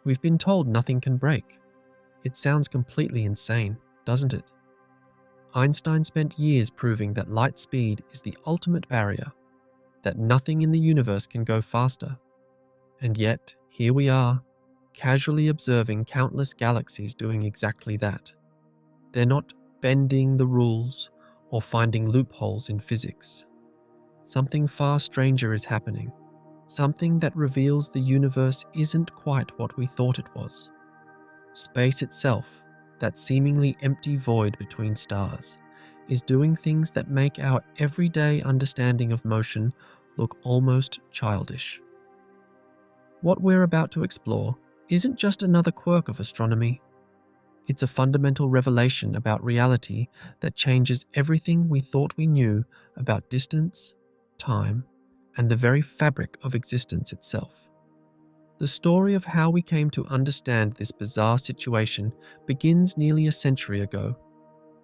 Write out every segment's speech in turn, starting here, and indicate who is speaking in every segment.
Speaker 1: We've been told nothing can break. It sounds completely insane, doesn't it? Einstein spent years proving that light speed is the ultimate barrier, that nothing in the universe can go faster. And yet, here we are, casually observing countless galaxies doing exactly that. They're not bending the rules or finding loopholes in physics. Something far stranger is happening, something that reveals the universe isn't quite what we thought it was. Space itself, that seemingly empty void between stars, is doing things that make our everyday understanding of motion look almost childish. What we're about to explore isn't just another quirk of astronomy. It's a fundamental revelation about reality that changes everything we thought we knew about distance, time, and the very fabric of existence itself. The story of how we came to understand this bizarre situation begins nearly a century ago,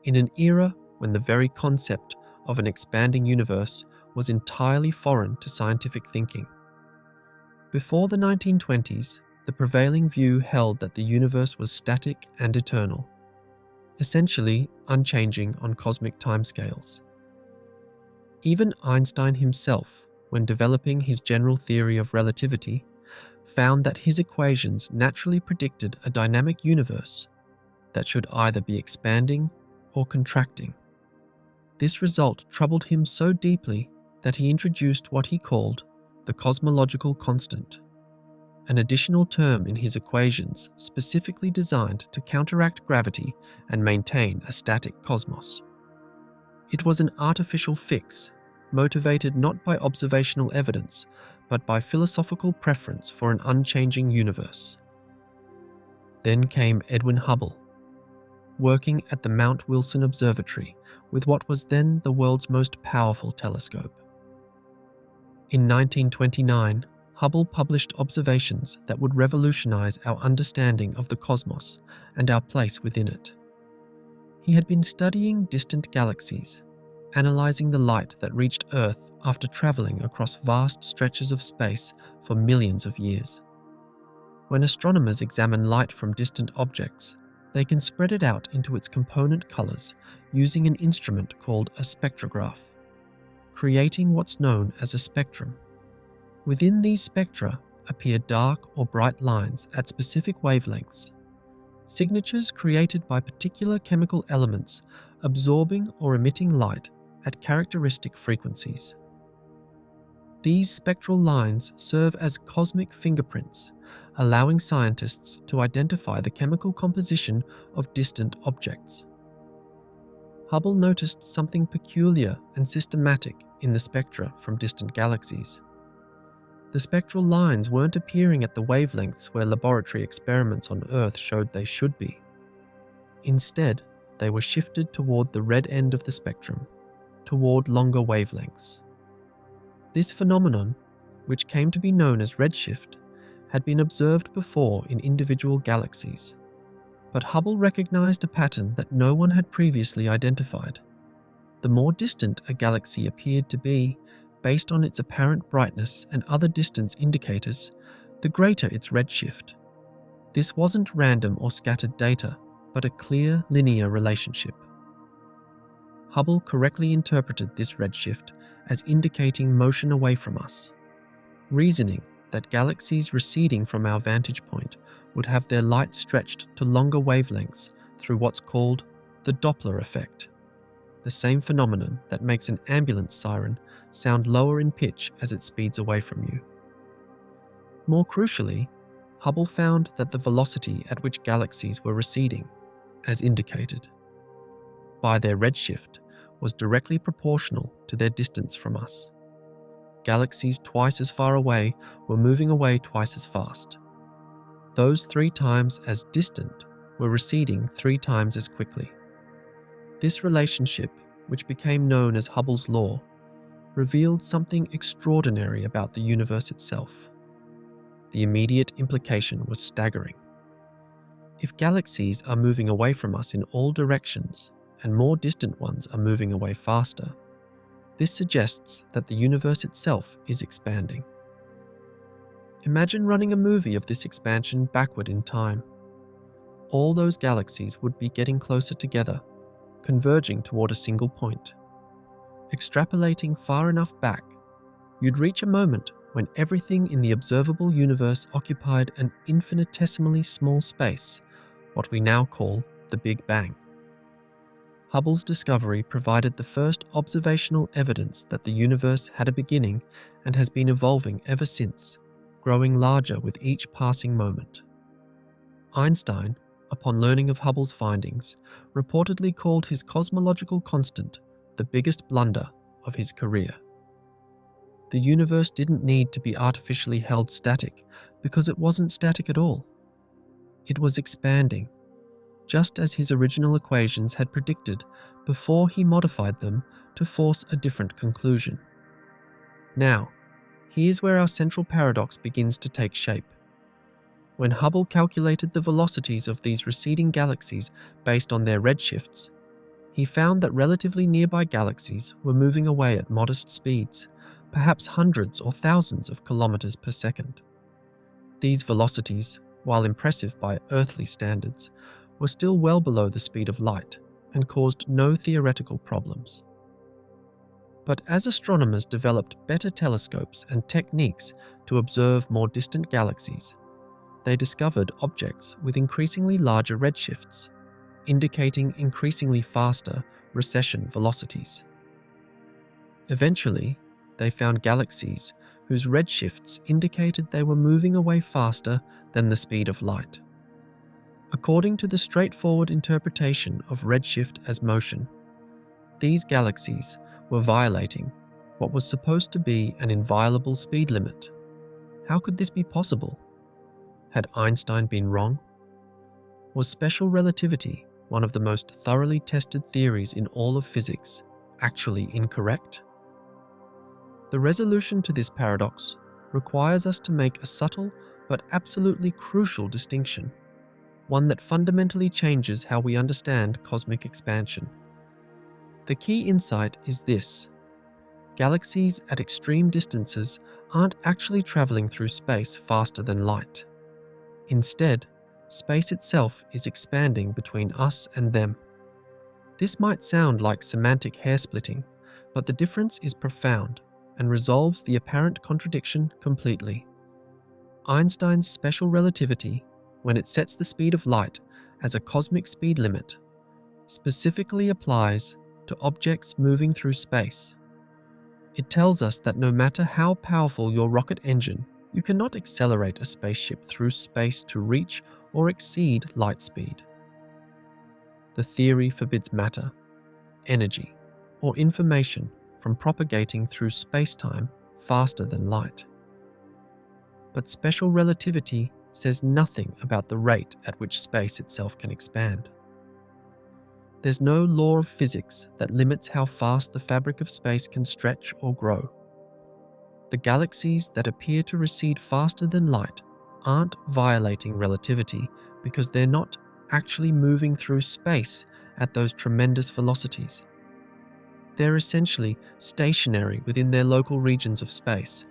Speaker 1: in an era when the very concept of an expanding universe was entirely foreign to scientific thinking. Before the 1920s, the prevailing view held that the universe was static and eternal, essentially unchanging on cosmic timescales. Even Einstein himself, when developing his general theory of relativity, found that his equations naturally predicted a dynamic universe that should either be expanding or contracting. This result troubled him so deeply that he introduced what he called the cosmological constant, an additional term in his equations specifically designed to counteract gravity and maintain a static cosmos. It was an artificial fix, motivated not by observational evidence, but by philosophical preference for an unchanging universe. Then came Edwin Hubble, working at the Mount Wilson Observatory with what was then the world's most powerful telescope. In 1929, Hubble published observations that would revolutionize our understanding of the cosmos and our place within it. He had been studying distant galaxies, analyzing the light that reached Earth after traveling across vast stretches of space for millions of years. When astronomers examine light from distant objects, they can spread it out into its component colors using an instrument called a spectrograph, creating what's known as a spectrum. Within these spectra appear dark or bright lines at specific wavelengths, signatures created by particular chemical elements absorbing or emitting light at characteristic frequencies. These spectral lines serve as cosmic fingerprints, allowing scientists to identify the chemical composition of distant objects. Hubble noticed something peculiar and systematic in the spectra from distant galaxies. The spectral lines weren't appearing at the wavelengths where laboratory experiments on Earth showed they should be. Instead, they were shifted toward the red end of the spectrum, toward longer wavelengths. This phenomenon, which came to be known as redshift, had been observed before in individual galaxies, but Hubble recognized a pattern that no one had previously identified. The more distant a galaxy appeared to be, based on its apparent brightness and other distance indicators, the greater its redshift. This wasn't random or scattered data, but a clear linear relationship. Hubble correctly interpreted this redshift as indicating motion away from us, reasoning that galaxies receding from our vantage point would have their light stretched to longer wavelengths through what's called the Doppler effect, the same phenomenon that makes an ambulance siren sound lower in pitch as it speeds away from you. More crucially, Hubble found that the velocity at which galaxies were receding, as indicated by their redshift, was directly proportional to their distance from us. Galaxies twice as far away were moving away twice as fast. Those 3 times as distant were receding 3 times as quickly. This relationship, which became known as Hubble's law, revealed something extraordinary about the universe itself. The immediate implication was staggering. If galaxies are moving away from us in all directions, and more distant ones are moving away faster, this suggests that the universe itself is expanding. Imagine running a movie of this expansion backward in time. All those galaxies would be getting closer together, converging toward a single point. Extrapolating far enough back, you'd reach a moment when everything in the observable universe occupied an infinitesimally small space, what we now call the Big Bang. Hubble's discovery provided the first observational evidence that the universe had a beginning and has been evolving ever since, growing larger with each passing moment. Einstein, upon learning of Hubble's findings, reportedly called his cosmological constant the biggest blunder of his career. The universe didn't need to be artificially held static because it wasn't static at all. It was expanding, just as his original equations had predicted before he modified them to force a different conclusion. Now, here's where our central paradox begins to take shape. When Hubble calculated the velocities of these receding galaxies based on their redshifts, he found that relatively nearby galaxies were moving away at modest speeds, perhaps hundreds or thousands of kilometers per second. These velocities, while impressive by earthly standards, were still well below the speed of light and caused no theoretical problems. But as astronomers developed better telescopes and techniques to observe more distant galaxies, they discovered objects with increasingly larger redshifts, indicating increasingly faster recession velocities. Eventually, they found galaxies whose redshifts indicated they were moving away faster than the speed of light. According to the straightforward interpretation of redshift as motion, these galaxies were violating what was supposed to be an inviolable speed limit. How could this be possible? Had Einstein been wrong? Was special relativity, one of the most thoroughly tested theories in all of physics, actually incorrect? The resolution to this paradox requires us to make a subtle but absolutely crucial distinction, one that fundamentally changes how we understand cosmic expansion. The key insight is this: galaxies at extreme distances aren't actually traveling through space faster than light. Instead, space itself is expanding between us and them. This might sound like semantic hair-splitting, but the difference is profound and resolves the apparent contradiction completely. Einstein's special relativity, when it sets the speed of light as a cosmic speed limit, specifically applies to objects moving through space. It tells us that no matter how powerful your rocket engine, you cannot accelerate a spaceship through space to reach or exceed light speed. The theory forbids matter, energy, or information from propagating through spacetime faster than light. But special relativity says nothing about the rate at which space itself can expand. There's no law of physics that limits how fast the fabric of space can stretch or grow. The galaxies that appear to recede faster than light aren't violating relativity because they're not actually moving through space at those tremendous velocities. They're essentially stationary within their local regions of space,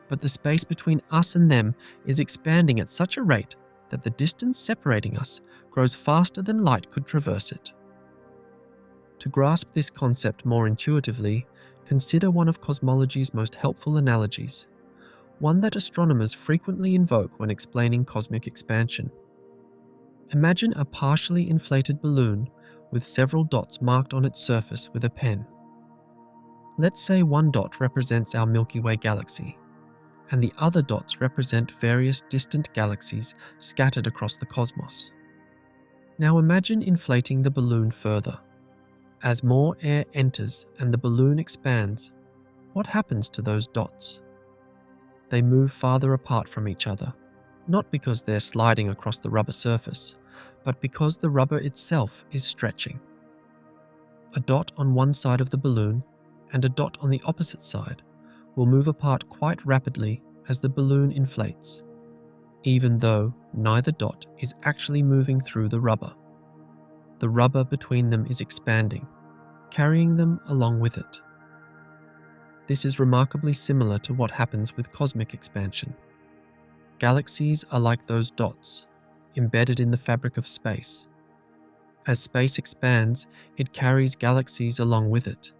Speaker 1: but the space between us and them is expanding at such a rate that the distance separating us grows faster than light could traverse it. To grasp this concept more intuitively, consider one of cosmology's most helpful analogies, one that astronomers frequently invoke when explaining cosmic expansion. Imagine a partially inflated balloon with several dots marked on its surface with a pen. Let's say one dot represents our Milky Way galaxy, and the other dots represent various distant galaxies scattered across the cosmos. Now imagine inflating the balloon further. As more air enters and the balloon expands, what happens to those dots? They move farther apart from each other, not because they're sliding across the rubber surface, but because the rubber itself is stretching. A dot on one side of the balloon and a dot on the opposite side will move apart quite rapidly as the balloon inflates, even though neither dot is actually moving through the rubber. The rubber between them is expanding, carrying them along with it. This is remarkably similar to what happens with cosmic expansion. Galaxies are like those dots, embedded in the fabric of space. As space expands, it carries galaxies along with it,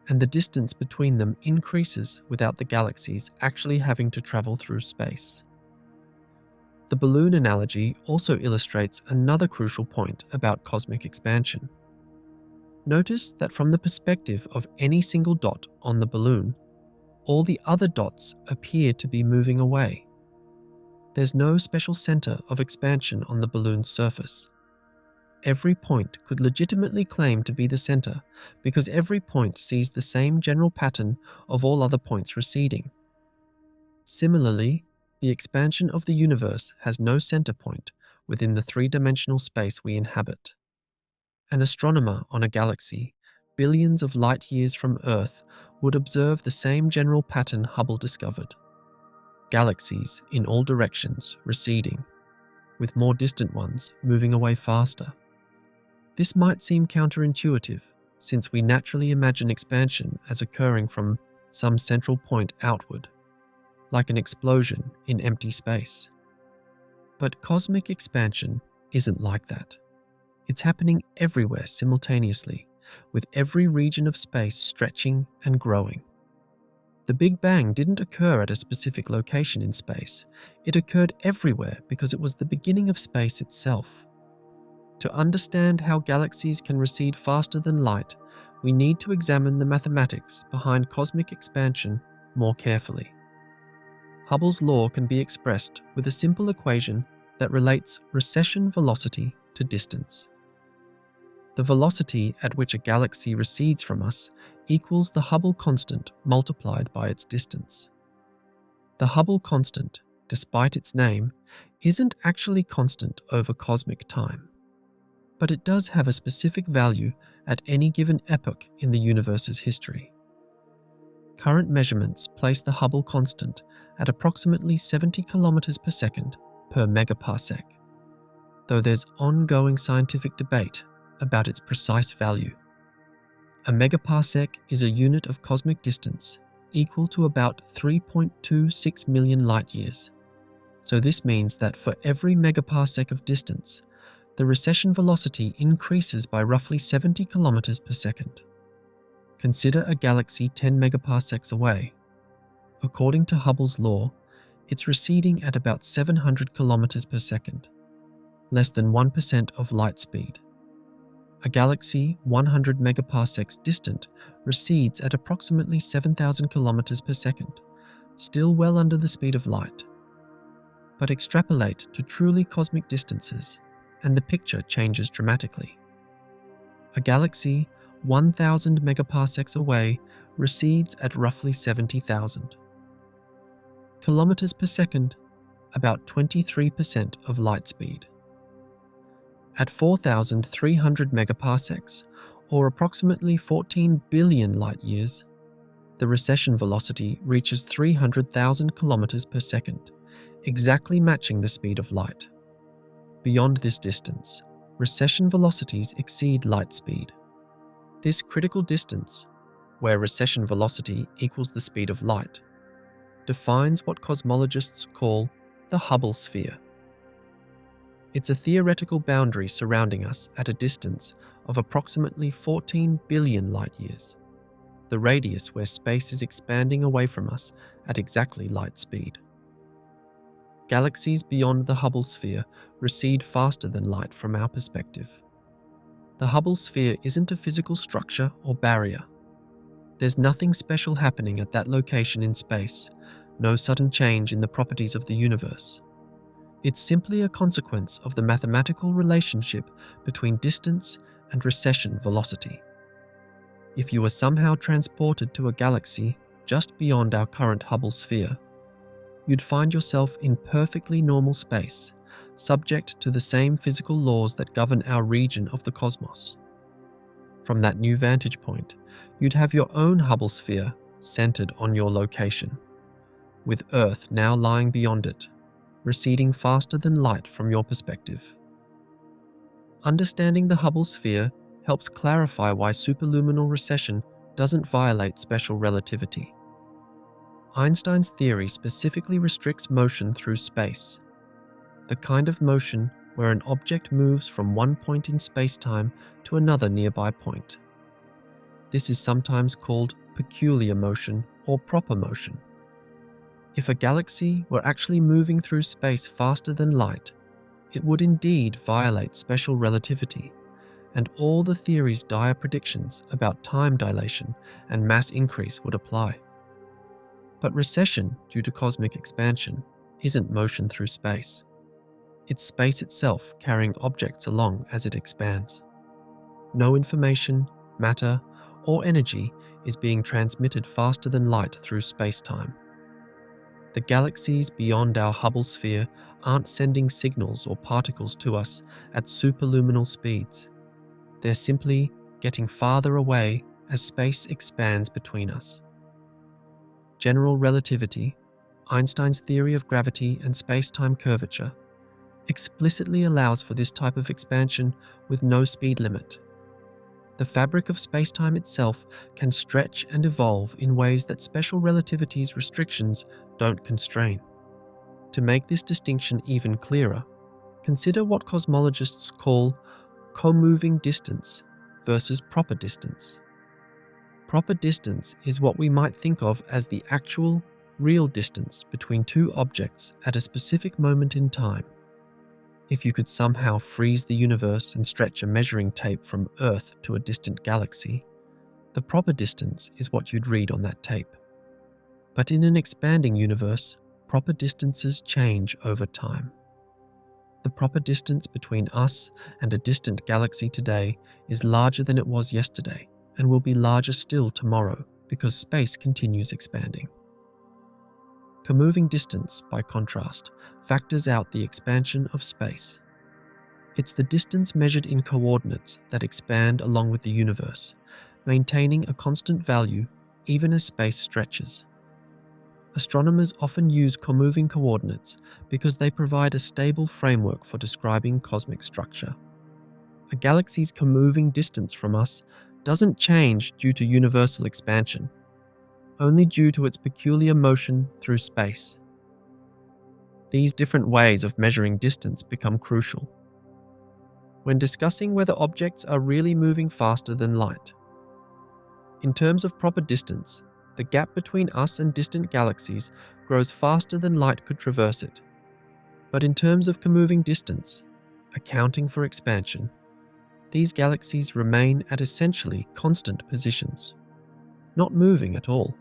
Speaker 1: and the distance between them increases without the galaxies actually having to travel through space. The balloon analogy also illustrates another crucial point about cosmic expansion. Notice that from the perspective of any single dot on the balloon, all the other dots appear to be moving away. There's no special center of expansion on the balloon's surface. Every point could legitimately claim to be the center because every point sees the same general pattern of all other points receding. Similarly, the expansion of the universe has no center point within the three-dimensional space we inhabit. An astronomer on a galaxy, billions of light years from Earth, would observe the same general pattern Hubble discovered. Galaxies in all directions receding, with more distant ones moving away faster. This might seem counterintuitive, since we naturally imagine expansion as occurring from some central point outward, like an explosion in empty space. But cosmic expansion isn't like that. It's happening everywhere simultaneously, with every region of space stretching and growing. The Big Bang didn't occur at a specific location in space. It occurred everywhere because it was the beginning of space itself. To understand how galaxies can recede faster than light, we need to examine the mathematics behind cosmic expansion more carefully. Hubble's law can be expressed with a simple equation that relates recession velocity to distance. The velocity at which a galaxy recedes from us equals the Hubble constant multiplied by its distance. The Hubble constant, despite its name, isn't actually constant over cosmic time, but it does have a specific value at any given epoch in the universe's history. Current measurements place the Hubble constant at approximately 70 kilometers per second per megaparsec, though there's ongoing scientific debate about its precise value. A megaparsec is a unit of cosmic distance equal to about 3.26 million light-years. So this means that for every megaparsec of distance, the recession velocity increases by roughly 70 kilometers per second. Consider a galaxy 10 megaparsecs away. According to Hubble's law, it's receding at about 700 kilometers per second, less than 1% of light speed. A galaxy 100 megaparsecs distant recedes at approximately 7,000 kilometers per second, still well under the speed of light. But extrapolate to truly cosmic distances, and the picture changes dramatically. A galaxy 1,000 megaparsecs away recedes at roughly 70,000 kilometers per second, about 23% of light speed. At 4,300 megaparsecs, or approximately 14 billion light-years, the recession velocity reaches 300,000 kilometers per second, exactly matching the speed of light. Beyond this distance, recession velocities exceed light speed. This critical distance, where recession velocity equals the speed of light, defines what cosmologists call the Hubble sphere. It's a theoretical boundary surrounding us at a distance of approximately 14 billion light-years, the radius where space is expanding away from us at exactly light speed. Galaxies beyond the Hubble sphere recede faster than light from our perspective. The Hubble sphere isn't a physical structure or barrier. There's nothing special happening at that location in space, no sudden change in the properties of the universe. It's simply a consequence of the mathematical relationship between distance and recession velocity. If you were somehow transported to a galaxy just beyond our current Hubble sphere, you'd find yourself in perfectly normal space, subject to the same physical laws that govern our region of the cosmos. From that new vantage point, you'd have your own Hubble sphere centered on your location, with Earth now lying beyond it, receding faster than light from your perspective. Understanding the Hubble sphere helps clarify why superluminal recession doesn't violate special relativity. Einstein's theory specifically restricts motion through space, the kind of motion where an object moves from one point in spacetime to another nearby point. This is sometimes called peculiar motion or proper motion. If a galaxy were actually moving through space faster than light, it would indeed violate special relativity, and all the theory's dire predictions about time dilation and mass increase would apply. But recession due to cosmic expansion isn't motion through space. It's space itself carrying objects along as it expands. No information, matter, or energy is being transmitted faster than light through space-time. The galaxies beyond our Hubble sphere aren't sending signals or particles to us at superluminal speeds. They're simply getting farther away as space expands between us. General relativity, Einstein's theory of gravity and space-time curvature, explicitly allows for this type of expansion with no speed limit. The fabric of spacetime itself can stretch and evolve in ways that special relativity's restrictions don't constrain. To make this distinction even clearer, consider what cosmologists call co-moving distance versus proper distance. Proper distance is what we might think of as the actual, real distance between two objects at a specific moment in time. If you could somehow freeze the universe and stretch a measuring tape from Earth to a distant galaxy, the proper distance is what you'd read on that tape. But in an expanding universe, proper distances change over time. The proper distance between us and a distant galaxy today is larger than it was yesterday and will be larger still tomorrow because space continues expanding. Co-moving distance, by contrast, factors out the expansion of space. It's the distance measured in coordinates that expand along with the universe, maintaining a constant value even as space stretches. Astronomers often use co-moving coordinates because they provide a stable framework for describing cosmic structure. A galaxy's co-moving distance from us doesn't change due to universal expansion, only due to its peculiar motion through space. These different ways of measuring distance become crucial when discussing whether objects are really moving faster than light. In terms of proper distance, the gap between us and distant galaxies grows faster than light could traverse it. But in terms of co-moving distance, accounting for expansion, these galaxies remain at essentially constant positions, not moving at all.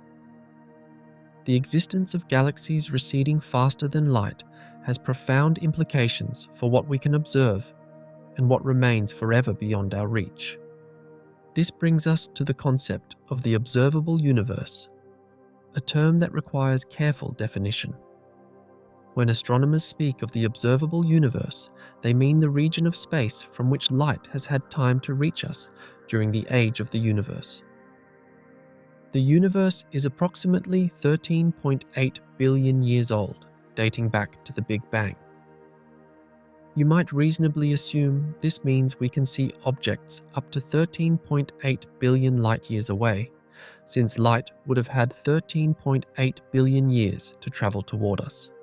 Speaker 1: The existence of galaxies receding faster than light has profound implications for what we can observe and what remains forever beyond our reach. This brings us to the concept of the observable universe, a term that requires careful definition. When astronomers speak of the observable universe, they mean the region of space from which light has had time to reach us during the age of the universe. The universe is approximately 13.8 billion years old, dating back to the Big Bang. You might reasonably assume this means we can see objects up to 13.8 billion light-years away, since light would have had 13.8 billion years to travel toward us.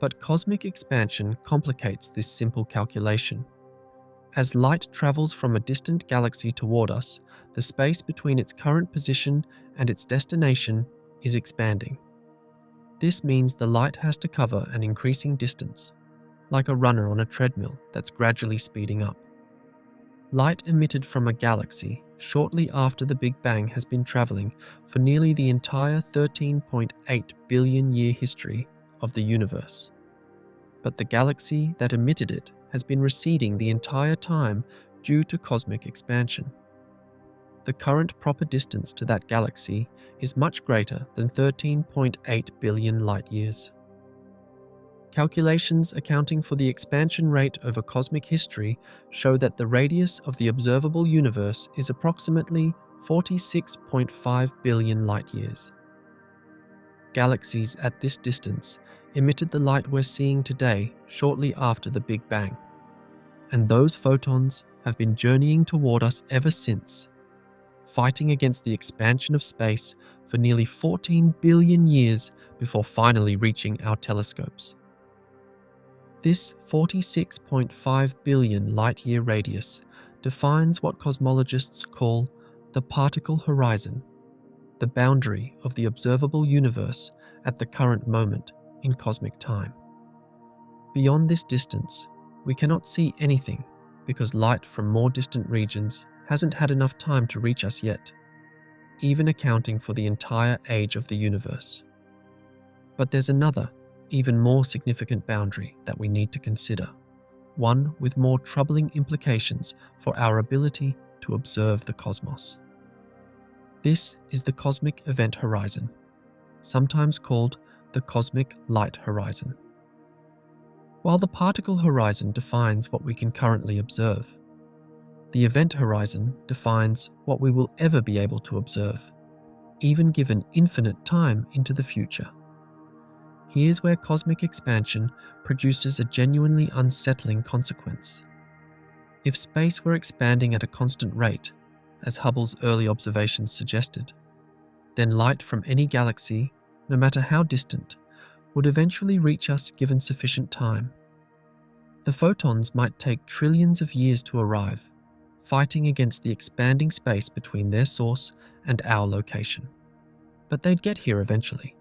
Speaker 1: But cosmic expansion complicates this simple calculation. As light travels from a distant galaxy toward us, the space between its current position and its destination is expanding. This means the light has to cover an increasing distance, like a runner on a treadmill that's gradually speeding up. Light emitted from a galaxy shortly after the Big Bang has been traveling for nearly the entire 13.8 billion year history of the universe. But the galaxy that emitted it has been receding the entire time due to cosmic expansion. The current proper distance to that galaxy is much greater than 13.8 billion light-years. Calculations accounting for the expansion rate over cosmic history show that the radius of the observable universe is approximately 46.5 billion light-years. Galaxies at this distance emitted the light we're seeing today shortly after the Big Bang, and those photons have been journeying toward us ever since, fighting against the expansion of space for nearly 14 billion years before finally reaching our telescopes. This 46.5 billion light-year radius defines what cosmologists call the particle horizon, the boundary of the observable universe at the current moment in cosmic time. Beyond this distance, we cannot see anything because light from more distant regions hasn't had enough time to reach us yet, even accounting for the entire age of the universe. But there's another, even more significant boundary that we need to consider, one with more troubling implications for our ability to observe the cosmos. This is the cosmic event horizon, sometimes called the cosmic light horizon. While the particle horizon defines what we can currently observe, the event horizon defines what we will ever be able to observe, even given infinite time into the future. Here's where cosmic expansion produces a genuinely unsettling consequence. If space were expanding at a constant rate, as Hubble's early observations suggested, then light from any galaxy, no matter how distant, would eventually reach us given sufficient time. The photons might take trillions of years to arrive, fighting against the expanding space between their source and our location. But they'd get here eventually.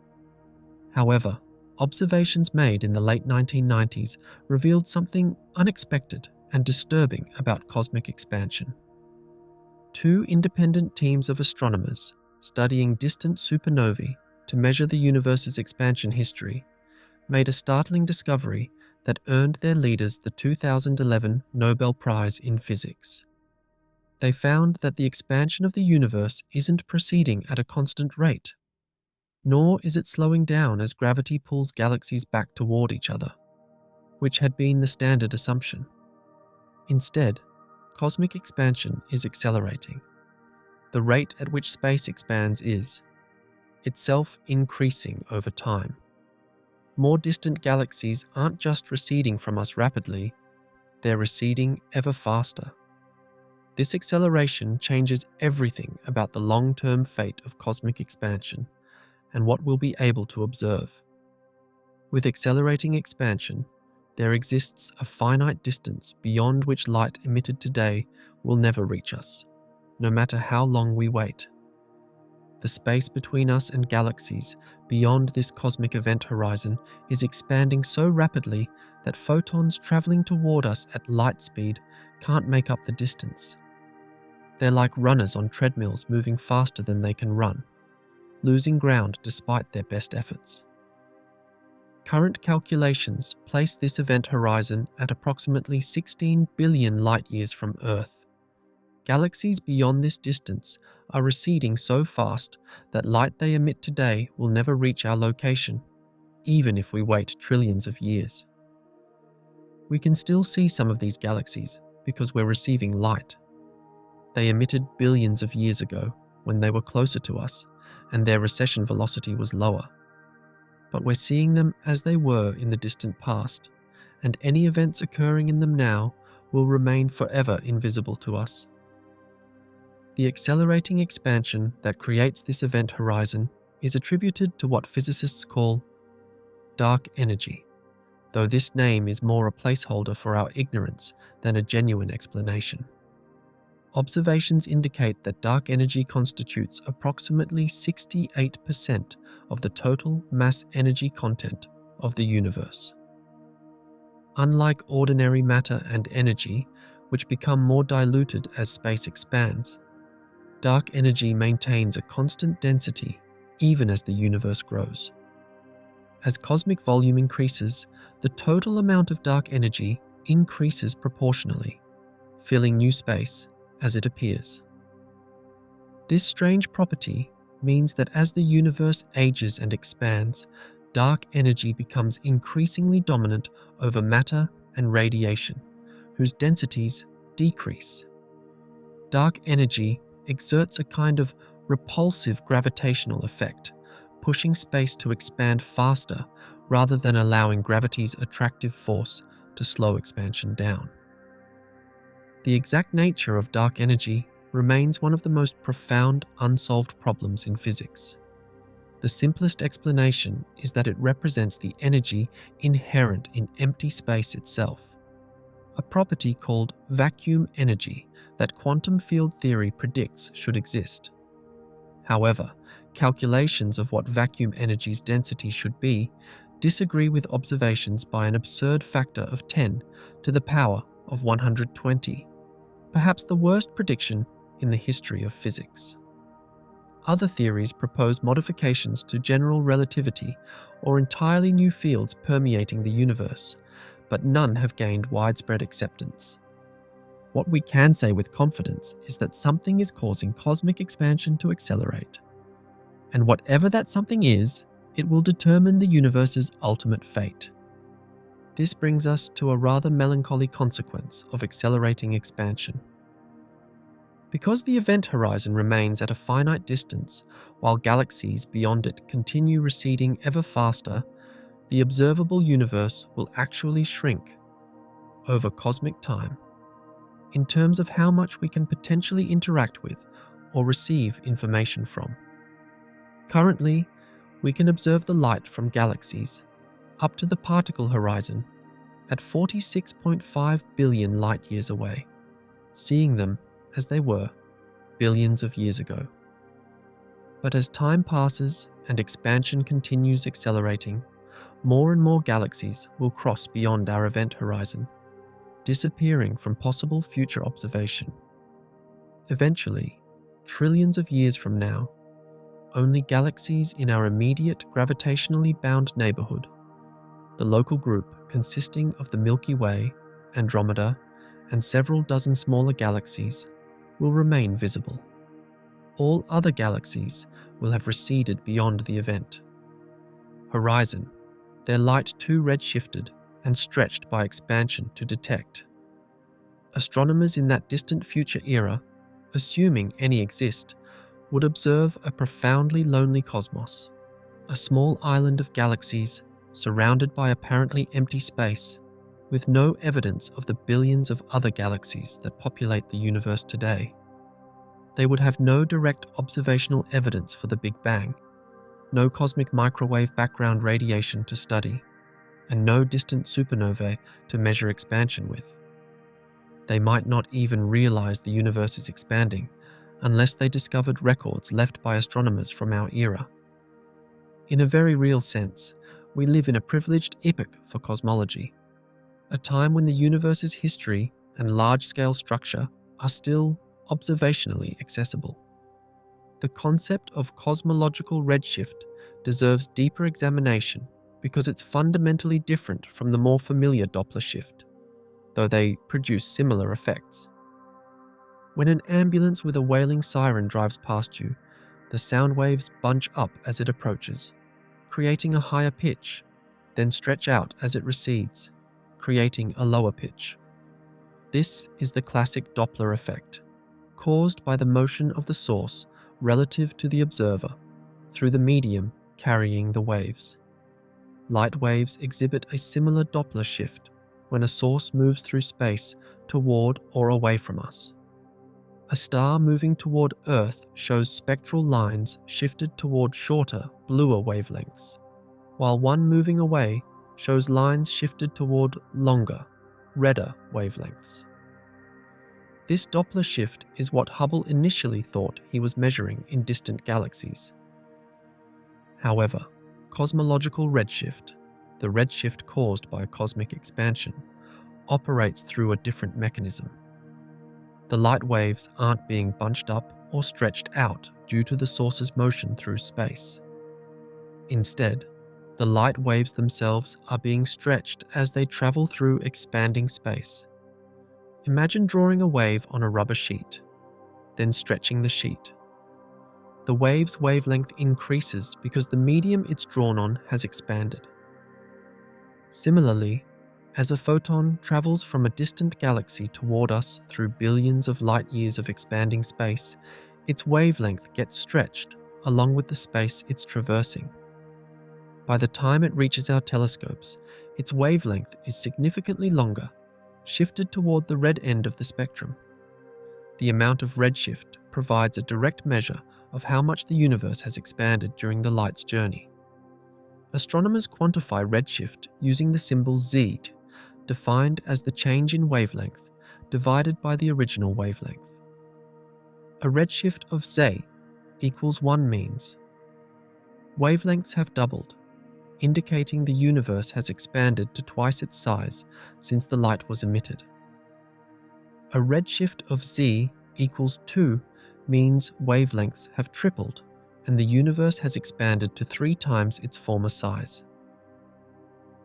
Speaker 1: However, observations made in the late 1990s revealed something unexpected and disturbing about cosmic expansion. Two independent teams of astronomers studying distant supernovae to measure the universe's expansion history made a startling discovery that earned their leaders the 2011 Nobel Prize in Physics. They found that the expansion of the universe isn't proceeding at a constant rate, nor is it slowing down as gravity pulls galaxies back toward each other, which had been the standard assumption. Instead, cosmic expansion is accelerating. The rate at which space expands is, itself, increasing over time. More distant galaxies aren't just receding from us rapidly, they're receding ever faster. This acceleration changes everything about the long-term fate of cosmic expansion and what we'll be able to observe. With accelerating expansion, there exists a finite distance beyond which light emitted today will never reach us, no matter how long we wait. The space between us and galaxies beyond this cosmic event horizon is expanding so rapidly that photons traveling toward us at light speed can't make up the distance. They're like runners on treadmills moving faster than they can run, losing ground despite their best efforts. Current calculations place this event horizon at approximately 16 billion light-years from Earth. Galaxies beyond this distance are receding so fast that light they emit today will never reach our location, even if we wait trillions of years. We can still see some of these galaxies because we're receiving light. They emitted billions of years ago when they were closer to us and their recession velocity was lower. But we're seeing them as they were in the distant past, and any events occurring in them now will remain forever invisible to us. The accelerating expansion that creates this event horizon is attributed to what physicists call dark energy, though this name is more a placeholder for our ignorance than a genuine explanation. Observations indicate that dark energy constitutes approximately 68% of the total mass energy content of the universe. Unlike ordinary matter and energy, which become more diluted as space expands, dark energy maintains a constant density even as the universe grows. As cosmic volume increases, the total amount of dark energy increases proportionally, filling new space as it appears. This strange property means that as the universe ages and expands, dark energy becomes increasingly dominant over matter and radiation, whose densities decrease. Dark energy exerts a kind of repulsive gravitational effect, pushing space to expand faster rather than allowing gravity's attractive force to slow expansion down. The exact nature of dark energy remains one of the most profound unsolved problems in physics. The simplest explanation is that it represents the energy inherent in empty space itself, a property called vacuum energy that quantum field theory predicts should exist. However, calculations of what vacuum energy's density should be disagree with observations by an absurd factor of 10 to the power of 120, perhaps the worst prediction in the history of physics. Other theories propose modifications to general relativity or entirely new fields permeating the universe, but none have gained widespread acceptance. What we can say with confidence is that something is causing cosmic expansion to accelerate. And whatever that something is, it will determine the universe's ultimate fate. This brings us to a rather melancholy consequence of accelerating expansion. Because the event horizon remains at a finite distance, while galaxies beyond it continue receding ever faster, the observable universe will actually shrink over cosmic time, in terms of how much we can potentially interact with or receive information from. Currently, we can observe the light from galaxies up to the particle horizon at 46.5 billion light-years away, seeing them as they were billions of years ago. But as time passes and expansion continues accelerating, more and more galaxies will cross beyond our event horizon, disappearing from possible future observation. Eventually, trillions of years from now, only galaxies in our immediate gravitationally bound neighborhood, the local group consisting of the Milky Way, Andromeda, and several dozen smaller galaxies, will remain visible. All other galaxies will have receded beyond the event horizon, their light too redshifted and stretched by expansion to detect. Astronomers in that distant future era, assuming any exist, would observe a profoundly lonely cosmos, a small island of galaxies surrounded by apparently empty space, with no evidence of the billions of other galaxies that populate the universe today. They would have no direct observational evidence for the Big Bang, no cosmic microwave background radiation to study, and no distant supernovae to measure expansion with. They might not even realize the universe is expanding unless they discovered records left by astronomers from our era. In a very real sense, we live in a privileged epoch for cosmology, a time when the universe's history and large-scale structure are still observationally accessible. The concept of cosmological redshift deserves deeper examination because it's fundamentally different from the more familiar Doppler shift, though they produce similar effects. When an ambulance with a wailing siren drives past you, the sound waves bunch up as it approaches, creating a higher pitch, then stretch out as it recedes, creating a lower pitch. This is the classic Doppler effect, caused by the motion of the source relative to the observer through the medium carrying the waves. Light waves exhibit a similar Doppler shift when a source moves through space toward or away from us. A star moving toward Earth shows spectral lines shifted toward shorter, bluer wavelengths, while one moving away shows lines shifted toward longer, redder wavelengths. This Doppler shift is what Hubble initially thought he was measuring in distant galaxies. However, cosmological redshift, the redshift caused by cosmic expansion, operates through a different mechanism. The light waves aren't being bunched up or stretched out due to the source's motion through space. Instead, the light waves themselves are being stretched as they travel through expanding space. Imagine drawing a wave on a rubber sheet, then stretching the sheet. The wave's wavelength increases because the medium it's drawn on has expanded. Similarly, as a photon travels from a distant galaxy toward us through billions of light-years of expanding space, its wavelength gets stretched along with the space it's traversing. By the time it reaches our telescopes, its wavelength is significantly longer, shifted toward the red end of the spectrum. The amount of redshift provides a direct measure of how much the universe has expanded during the light's journey. Astronomers quantify redshift using the symbol z, defined as the change in wavelength divided by the original wavelength. A redshift of z equals 1 means wavelengths have doubled, indicating the universe has expanded to twice its size since the light was emitted. A redshift of z equals 2 means wavelengths have tripled and the universe has expanded to 3 times its former size.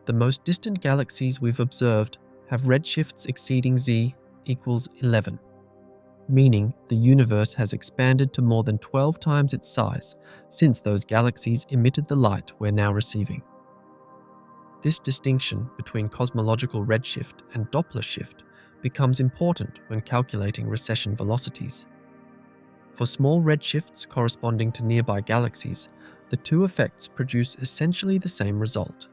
Speaker 1: The most distant galaxies we've observed have redshifts exceeding z equals 11, meaning the universe has expanded to more than 12 times its size since those galaxies emitted the light we're now receiving. This distinction between cosmological redshift and Doppler shift becomes important when calculating recession velocities. For small redshifts corresponding to nearby galaxies, the two effects produce essentially the same result,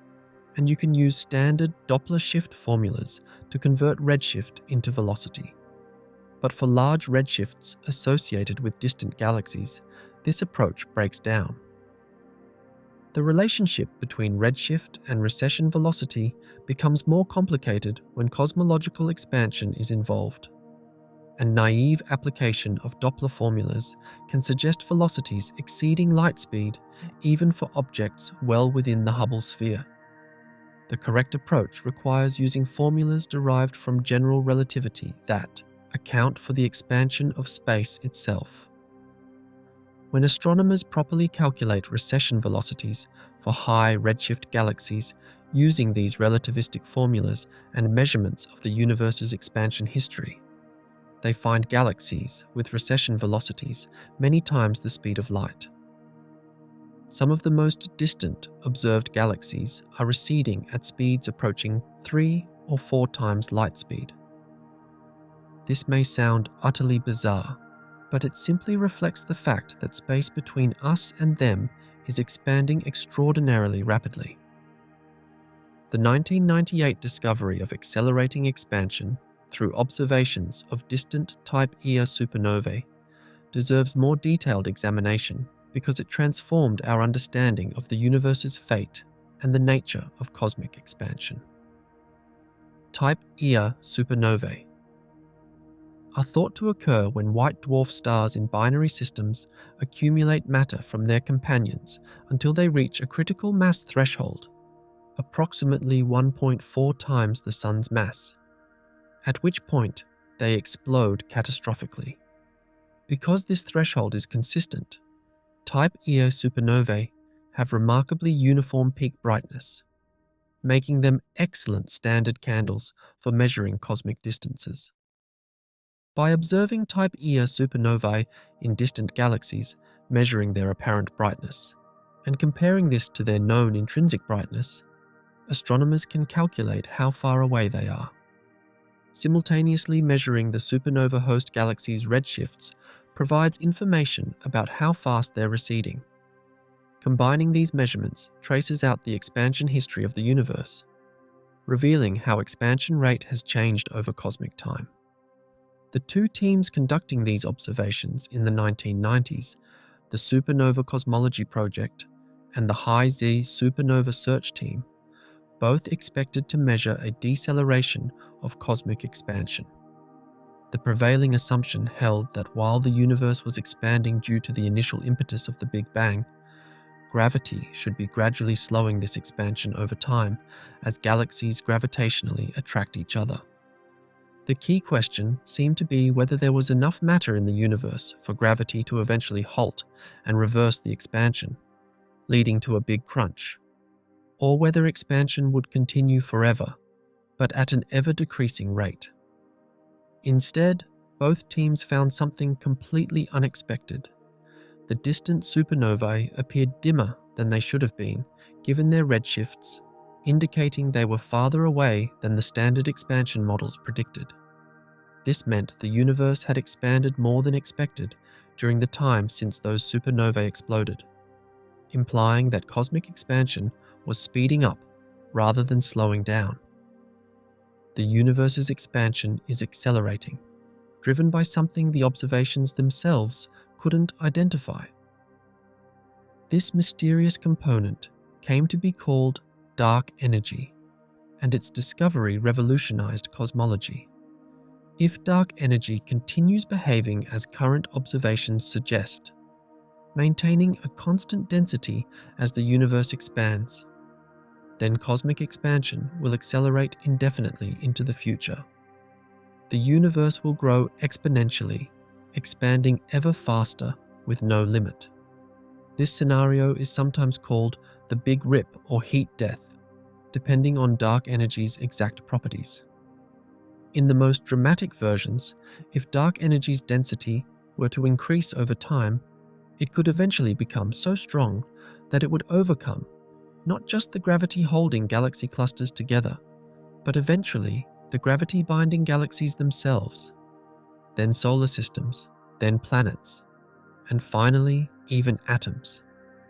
Speaker 1: and you can use standard Doppler shift formulas to convert redshift into velocity. But for large redshifts associated with distant galaxies, this approach breaks down. The relationship between redshift and recession velocity becomes more complicated when cosmological expansion is involved. A naive application of Doppler formulas can suggest velocities exceeding light speed even for objects well within the Hubble sphere. The correct approach requires using formulas derived from general relativity that account for the expansion of space itself. When astronomers properly calculate recession velocities for high redshift galaxies using these relativistic formulas and measurements of the universe's expansion history, they find galaxies with recession velocities many times the speed of light. Some of the most distant observed galaxies are receding at speeds approaching 3 or 4 times light speed. This may sound utterly bizarre, but it simply reflects the fact that space between us and them is expanding extraordinarily rapidly. The 1998 discovery of accelerating expansion through observations of distant Type Ia supernovae deserves more detailed examination because it transformed our understanding of the universe's fate and the nature of cosmic expansion. Type Ia supernovae are thought to occur when white dwarf stars in binary systems accumulate matter from their companions until they reach a critical mass threshold, approximately 1.4 times the Sun's mass, at which point they explode catastrophically. Because this threshold is consistent, Type Ia supernovae have remarkably uniform peak brightness, making them excellent standard candles for measuring cosmic distances. By observing Type Ia supernovae in distant galaxies, measuring their apparent brightness, and comparing this to their known intrinsic brightness, astronomers can calculate how far away they are. Simultaneously measuring the supernova host galaxies' redshifts provides information about how fast they're receding. Combining these measurements traces out the expansion history of the universe, revealing how expansion rate has changed over cosmic time. The two teams conducting these observations in the 1990s, the Supernova Cosmology Project and the High-Z Supernova Search Team, both expected to measure a deceleration of cosmic expansion. The prevailing assumption held that while the universe was expanding due to the initial impetus of the Big Bang, gravity should be gradually slowing this expansion over time as galaxies gravitationally attract each other. The key question seemed to be whether there was enough matter in the universe for gravity to eventually halt and reverse the expansion, leading to a big crunch, or whether expansion would continue forever, but at an ever-decreasing rate. Instead, both teams found something completely unexpected. The distant supernovae appeared dimmer than they should have been, given their redshifts, indicating they were farther away than the standard expansion models predicted. This meant the universe had expanded more than expected during the time since those supernovae exploded, implying that cosmic expansion was speeding up rather than slowing down. The universe's expansion is accelerating, driven by something the observations themselves couldn't identify. This mysterious component came to be called dark energy, and its discovery revolutionized cosmology. If dark energy continues behaving as current observations suggest, maintaining a constant density as the universe expands, then cosmic expansion will accelerate indefinitely into the future. The universe will grow exponentially, expanding ever faster with no limit. This scenario is sometimes called the Big Rip or heat death, depending on dark energy's exact properties. In the most dramatic versions, if dark energy's density were to increase over time, it could eventually become so strong that it would overcome not just the gravity holding galaxy clusters together, but eventually the gravity binding galaxies themselves, then solar systems, then planets, and finally even atoms,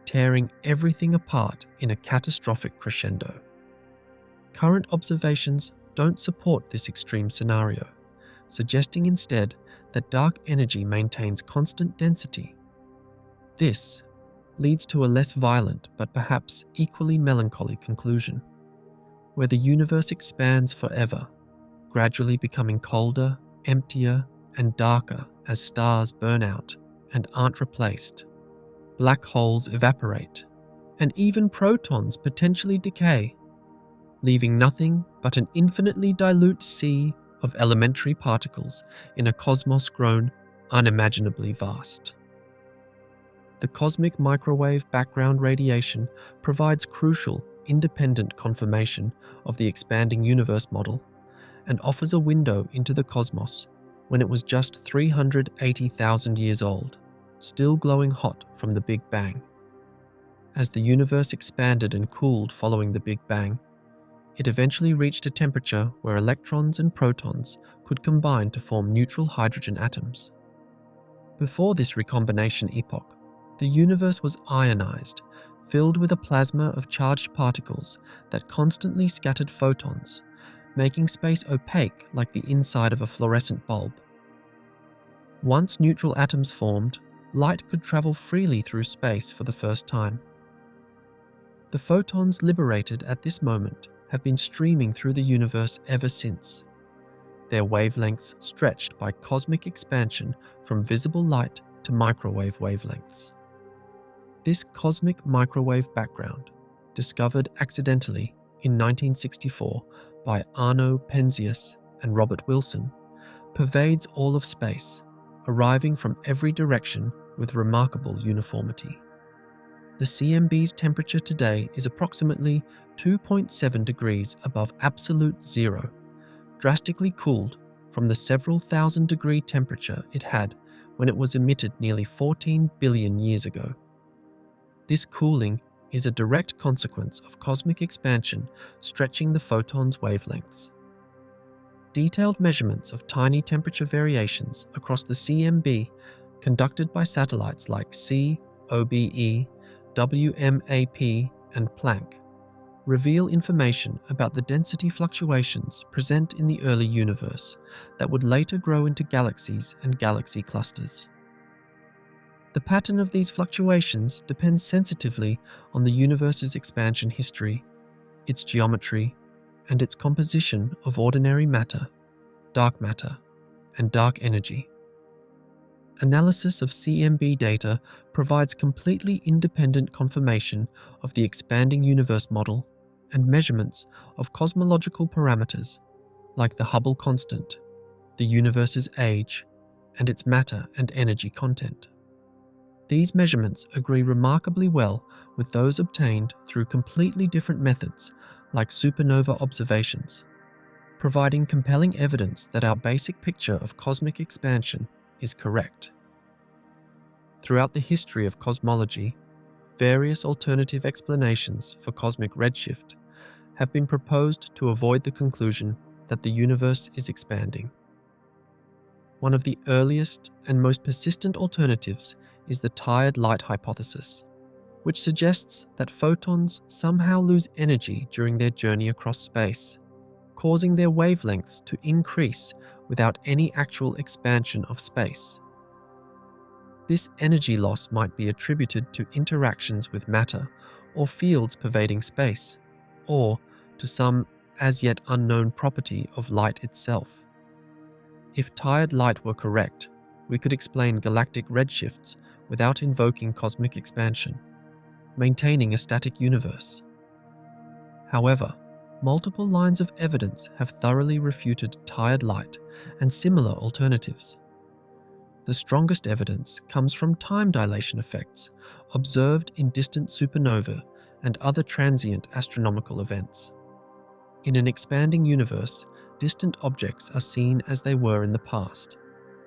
Speaker 1: tearing everything apart in a catastrophic crescendo. Current observations don't support this extreme scenario, suggesting instead that dark energy maintains constant density. This leads to a less violent but perhaps equally melancholy conclusion, where the universe expands forever, gradually becoming colder, emptier, and darker as stars burn out and aren't replaced. Black holes evaporate, and even protons potentially decay, leaving nothing but an infinitely dilute sea of elementary particles in a cosmos grown unimaginably vast. The cosmic microwave background radiation provides crucial, independent confirmation of the expanding universe model and offers a window into the cosmos when it was just 380,000 years old, still glowing hot from the Big Bang. As the universe expanded and cooled following the Big Bang, it eventually reached a temperature where electrons and protons could combine to form neutral hydrogen atoms. Before this recombination epoch, the universe was ionized, filled with a plasma of charged particles that constantly scattered photons, making space opaque like the inside of a fluorescent bulb. Once neutral atoms formed, light could travel freely through space for the first time. The photons liberated at this moment have been streaming through the universe ever since, their wavelengths stretched by cosmic expansion from visible light to microwave wavelengths. This cosmic microwave background, discovered accidentally in 1964 by Arno Penzias and Robert Wilson, pervades all of space, arriving from every direction with remarkable uniformity. The CMB's temperature today is approximately 2.7 degrees above absolute zero, drastically cooled from the several thousand degree temperature it had when it was emitted nearly 14 billion years ago. This cooling is a direct consequence of cosmic expansion stretching the photon's wavelengths. Detailed measurements of tiny temperature variations across the CMB, conducted by satellites like COBE, WMAP, and Planck, reveal information about the density fluctuations present in the early universe that would later grow into galaxies and galaxy clusters. The pattern of these fluctuations depends sensitively on the universe's expansion history, its geometry, and its composition of ordinary matter, and dark energy. Analysis of CMB data provides completely independent confirmation of the expanding universe model and measurements of cosmological parameters like the Hubble constant, the universe's age, and its matter and energy content. These measurements agree remarkably well with those obtained through completely different methods like supernova observations, providing compelling evidence that our basic picture of cosmic expansion is correct. Throughout the history of cosmology, various alternative explanations for cosmic redshift have been proposed to avoid the conclusion that the universe is expanding. One of the earliest and most persistent alternatives is the tired light hypothesis, which suggests that photons somehow lose energy during their journey across space, causing their wavelengths to increase without any actual expansion of space. This energy loss might be attributed to interactions with matter or fields pervading space, or to some as yet unknown property of light itself. If tired light were correct, we could explain galactic redshifts without invoking cosmic expansion, maintaining a static universe. However, multiple lines of evidence have thoroughly refuted tired light and similar alternatives. The strongest evidence comes from time dilation effects observed in distant supernovae and other transient astronomical events. In an expanding universe, distant objects are seen as they were in the past,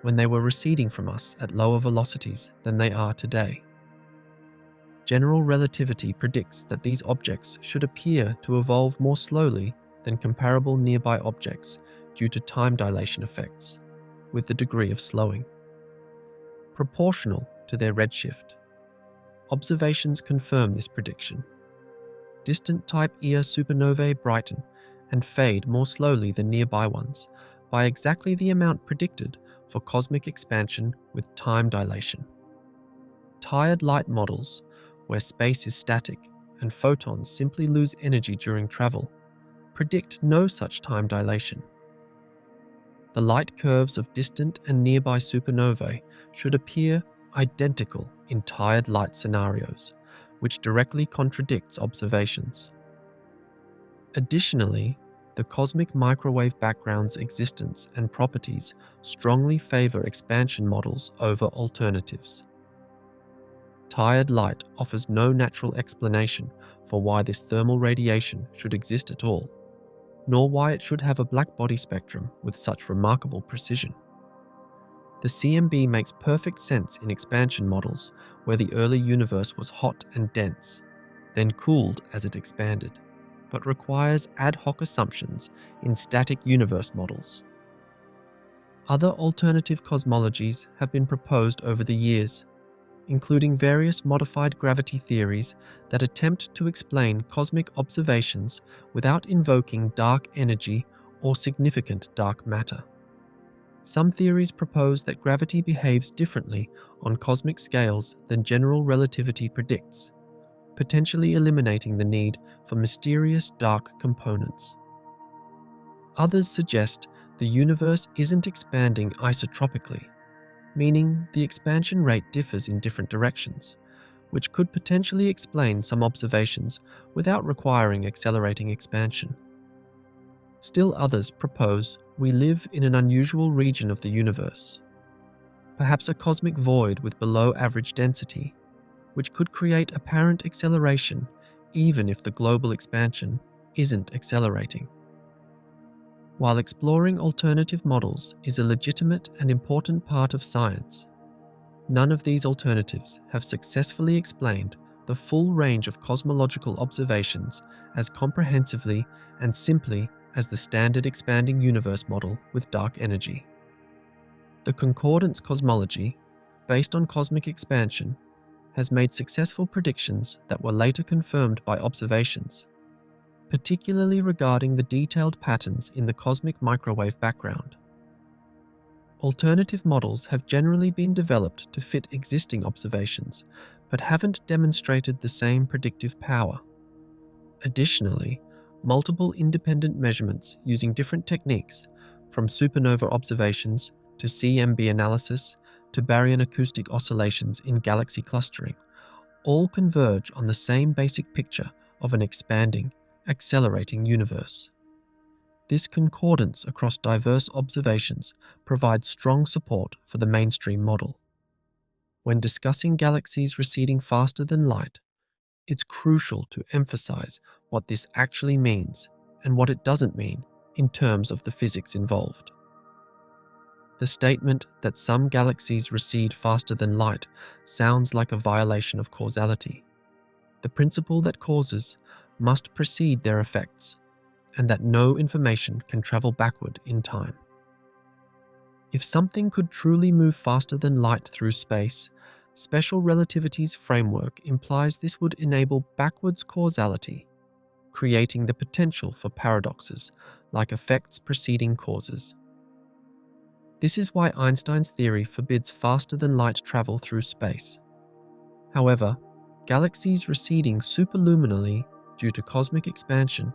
Speaker 1: when they were receding from us at lower velocities than they are today. General relativity predicts that these objects should appear to evolve more slowly than comparable nearby objects due to time dilation effects, with the degree of slowing proportional to their redshift. Observations confirm this prediction. Distant Type Ia supernovae brighten and fade more slowly than nearby ones by exactly the amount predicted for cosmic expansion with time dilation. Tired light models, where space is static and photons simply lose energy during travel, predict no such time dilation. The light curves of distant and nearby supernovae should appear identical in tired light scenarios, which directly contradicts observations. Additionally, the cosmic microwave background's existence and properties strongly favor expansion models over alternatives. Tired light offers no natural explanation for why this thermal radiation should exist at all, nor why it should have a black body spectrum with such remarkable precision. The CMB makes perfect sense in expansion models where the early universe was hot and dense, then cooled as it expanded, but requires ad hoc assumptions in static universe models. Other alternative cosmologies have been proposed over the years, including various modified gravity theories that attempt to explain cosmic observations without invoking dark energy or significant dark matter. Some theories propose that gravity behaves differently on cosmic scales than general relativity predicts, potentially eliminating the need for mysterious dark components. Others suggest the universe isn't expanding isotropically, meaning the expansion rate differs in different directions, which could potentially explain some observations without requiring accelerating expansion. Still others propose we live in an unusual region of the universe, perhaps a cosmic void with below-average density, which could create apparent acceleration even if the global expansion isn't accelerating. While exploring alternative models is a legitimate and important part of science, none of these alternatives have successfully explained the full range of cosmological observations as comprehensively and simply as the standard expanding universe model with dark energy. The concordance cosmology, based on cosmic expansion, has made successful predictions that were later confirmed by observations, particularly regarding the detailed patterns in the cosmic microwave background. Alternative models have generally been developed to fit existing observations, but haven't demonstrated the same predictive power. Additionally, multiple independent measurements using different techniques, from supernova observations to CMB analysis to baryon acoustic oscillations in galaxy clustering, all converge on the same basic picture of an expanding, accelerating universe. This concordance across diverse observations provides strong support for the mainstream model. When discussing galaxies receding faster than light, it's crucial to emphasize what this actually means and what it doesn't mean in terms of the physics involved. The statement that some galaxies recede faster than light sounds like a violation of causality. The principle that causes must precede their effects, and that no information can travel backward in time. If something could truly move faster than light through space, special relativity's framework implies this would enable backwards causality, creating the potential for paradoxes like effects preceding causes. This is why Einstein's theory forbids faster-than-light travel through space. However, galaxies receding superluminally due to cosmic expansion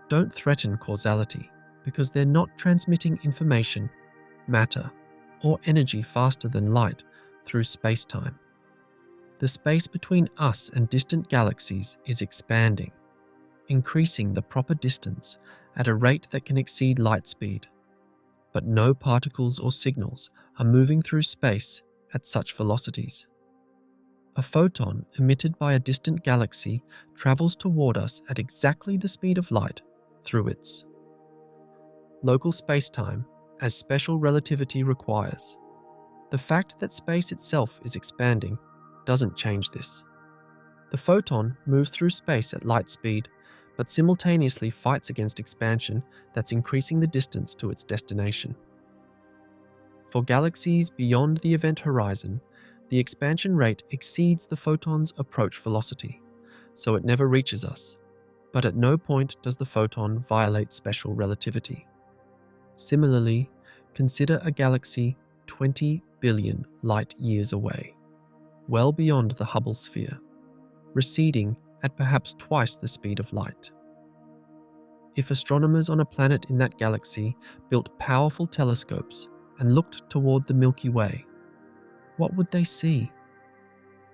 Speaker 1: don't threaten causality because they're not transmitting information, matter, or energy faster than light through spacetime. The space between us and distant galaxies is expanding, increasing the proper distance at a rate that can exceed light speed. But no particles or signals are moving through space at such velocities. A photon emitted by a distant galaxy travels toward us at exactly the speed of light through its local spacetime, as special relativity requires. The fact that space itself is expanding doesn't change this. The photon moves through space at light speed, but simultaneously fights against expansion that's increasing the distance to its destination. For galaxies beyond the event horizon, the expansion rate exceeds the photon's approach velocity, so it never reaches us, but at no point does the photon violate special relativity. Similarly, consider a galaxy 20 billion light-years away, well beyond the Hubble sphere, receding at perhaps twice the speed of light. If astronomers on a planet in that galaxy built powerful telescopes and looked toward the Milky Way, what would they see?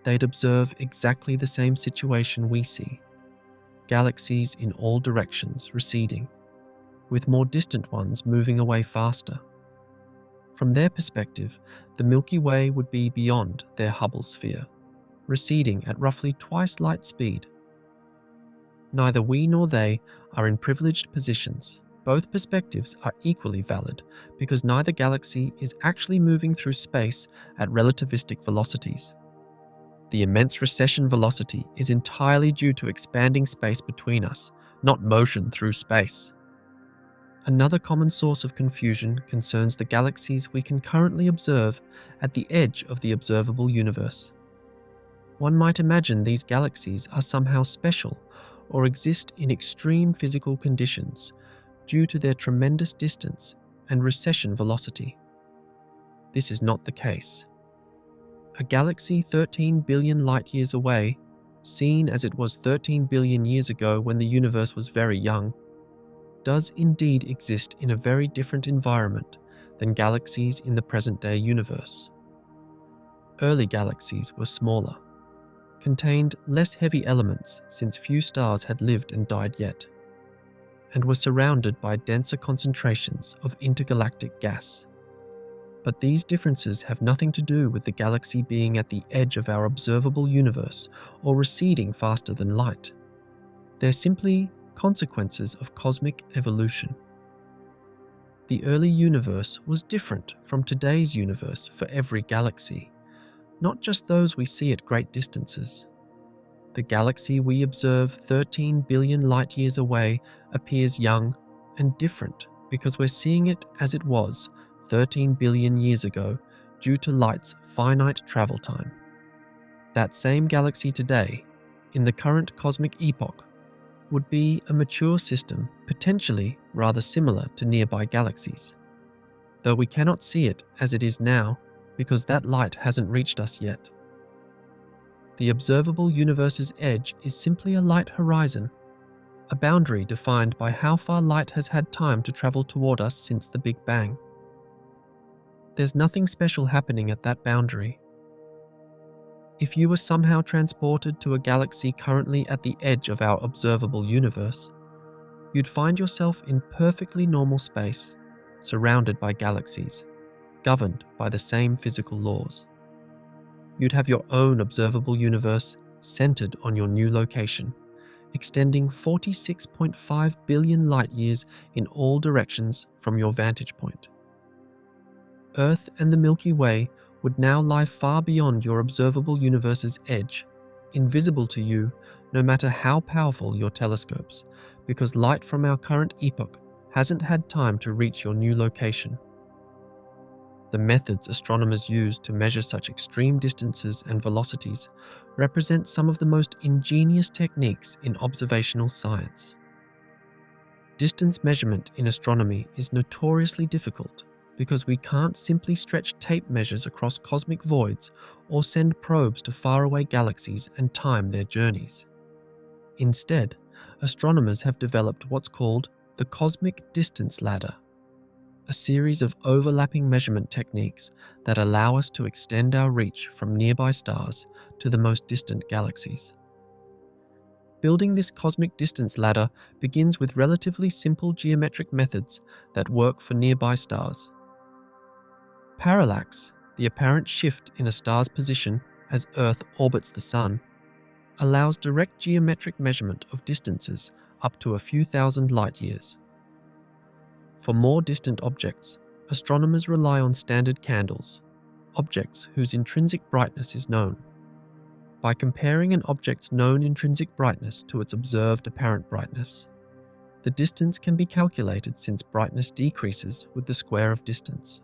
Speaker 1: They'd observe exactly the same situation we see: galaxies in all directions receding, with more distant ones moving away faster. From their perspective, the Milky Way would be beyond their Hubble sphere, receding at roughly twice light speed. Neither we nor they are in privileged positions. Both perspectives are equally valid because neither galaxy is actually moving through space at relativistic velocities. The immense recession velocity is entirely due to expanding space between us, not motion through space. Another common source of confusion concerns the galaxies we can currently observe at the edge of the observable universe. One might imagine these galaxies are somehow special or exist in extreme physical conditions due to their tremendous distance and recession velocity. This is not the case. A galaxy 13 billion light-years away, seen as it was 13 billion years ago when the universe was very young, does indeed exist in a very different environment than galaxies in the present-day universe. Early galaxies were smaller, contained less heavy elements since few stars had lived and died yet, and were surrounded by denser concentrations of intergalactic gas. But these differences have nothing to do with the galaxy being at the edge of our observable universe or receding faster than light. They're simply consequences of cosmic evolution. The early universe was different from today's universe for every galaxy, not just those we see at great distances. The galaxy we observe 13 billion light-years away appears young and different because we're seeing it as it was 13 billion years ago due to light's finite travel time. That same galaxy today, in the current cosmic epoch, would be a mature system potentially rather similar to nearby galaxies, though we cannot see it as it is now because that light hasn't reached us yet. The observable universe's edge is simply a light horizon, a boundary defined by how far light has had time to travel toward us since the Big Bang. There's nothing special happening at that boundary. If you were somehow transported to a galaxy currently at the edge of our observable universe, you'd find yourself in perfectly normal space, surrounded by galaxies, governed by the same physical laws. You'd have your own observable universe centered on your new location, extending 46.5 billion light-years in all directions from your vantage point. Earth and the Milky Way would now lie far beyond your observable universe's edge, invisible to you no matter how powerful your telescopes, because light from our current epoch hasn't had time to reach your new location. The methods astronomers use to measure such extreme distances and velocities represent some of the most ingenious techniques in observational science. Distance measurement in astronomy is notoriously difficult because we can't simply stretch tape measures across cosmic voids or send probes to faraway galaxies and time their journeys. Instead, astronomers have developed what's called the cosmic distance ladder, a series of overlapping measurement techniques that allow us to extend our reach from nearby stars to the most distant galaxies. Building this cosmic distance ladder begins with relatively simple geometric methods that work for nearby stars. Parallax, the apparent shift in a star's position as Earth orbits the Sun, allows direct geometric measurement of distances up to a few thousand light-years. For more distant objects, astronomers rely on standard candles, objects whose intrinsic brightness is known. By comparing an object's known intrinsic brightness to its observed apparent brightness, the distance can be calculated since brightness decreases with the square of distance.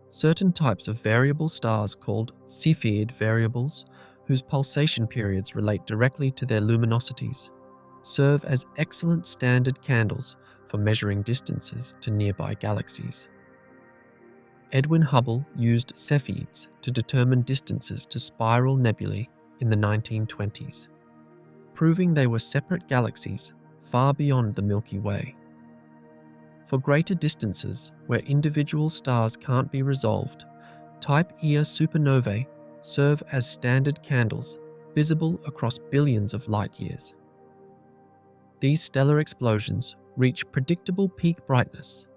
Speaker 1: Certain types of variable stars called Cepheid variables, whose pulsation periods relate directly to their luminosities, serve as excellent standard candles for measuring distances to nearby galaxies. Edwin Hubble used Cepheids to determine distances to spiral nebulae in the 1920s, proving they were separate galaxies far beyond the Milky Way. For greater distances where individual stars can't be resolved, Type Ia supernovae serve as standard candles visible across billions of light-years. These stellar explosions reach predictable peak brightness,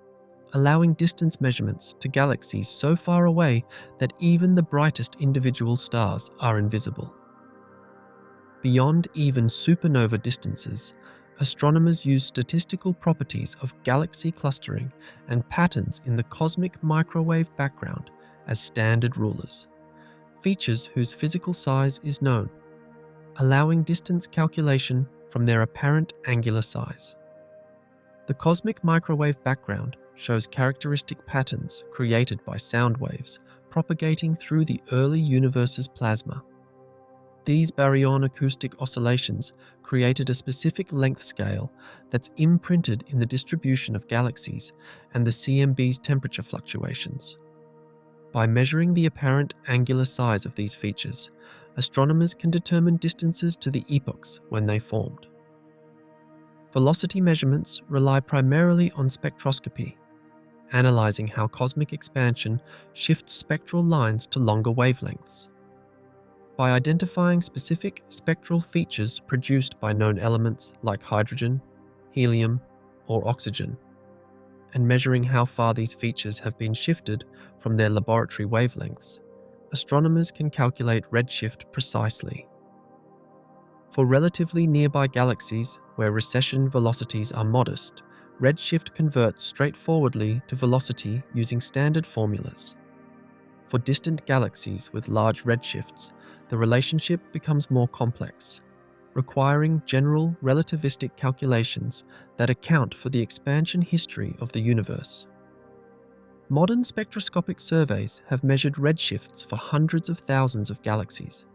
Speaker 1: allowing distance measurements to galaxies so far away that even the brightest individual stars are invisible. Beyond even supernova distances, astronomers use statistical properties of galaxy clustering and patterns in the cosmic microwave background as standard rulers, features whose physical size is known, allowing distance calculation from their apparent angular size. The cosmic microwave background shows characteristic patterns created by sound waves propagating through the early universe's plasma. These baryon acoustic oscillations created a specific length scale that's imprinted in the distribution of galaxies and the CMB's temperature fluctuations. By measuring the apparent angular size of these features, astronomers can determine distances to the epochs when they formed. Velocity measurements rely primarily on spectroscopy, analyzing how cosmic expansion shifts spectral lines to longer wavelengths. By identifying specific spectral features produced by known elements like hydrogen, helium, or oxygen, and measuring how far these features have been shifted from their laboratory wavelengths, astronomers can calculate redshift precisely. For relatively nearby galaxies where recession velocities are modest, redshift converts straightforwardly to velocity using standard formulas. For distant galaxies with large redshifts, the relationship becomes more complex, requiring general relativistic calculations that account for the expansion history of the universe. Modern spectroscopic surveys have measured redshifts for hundreds of thousands of galaxies,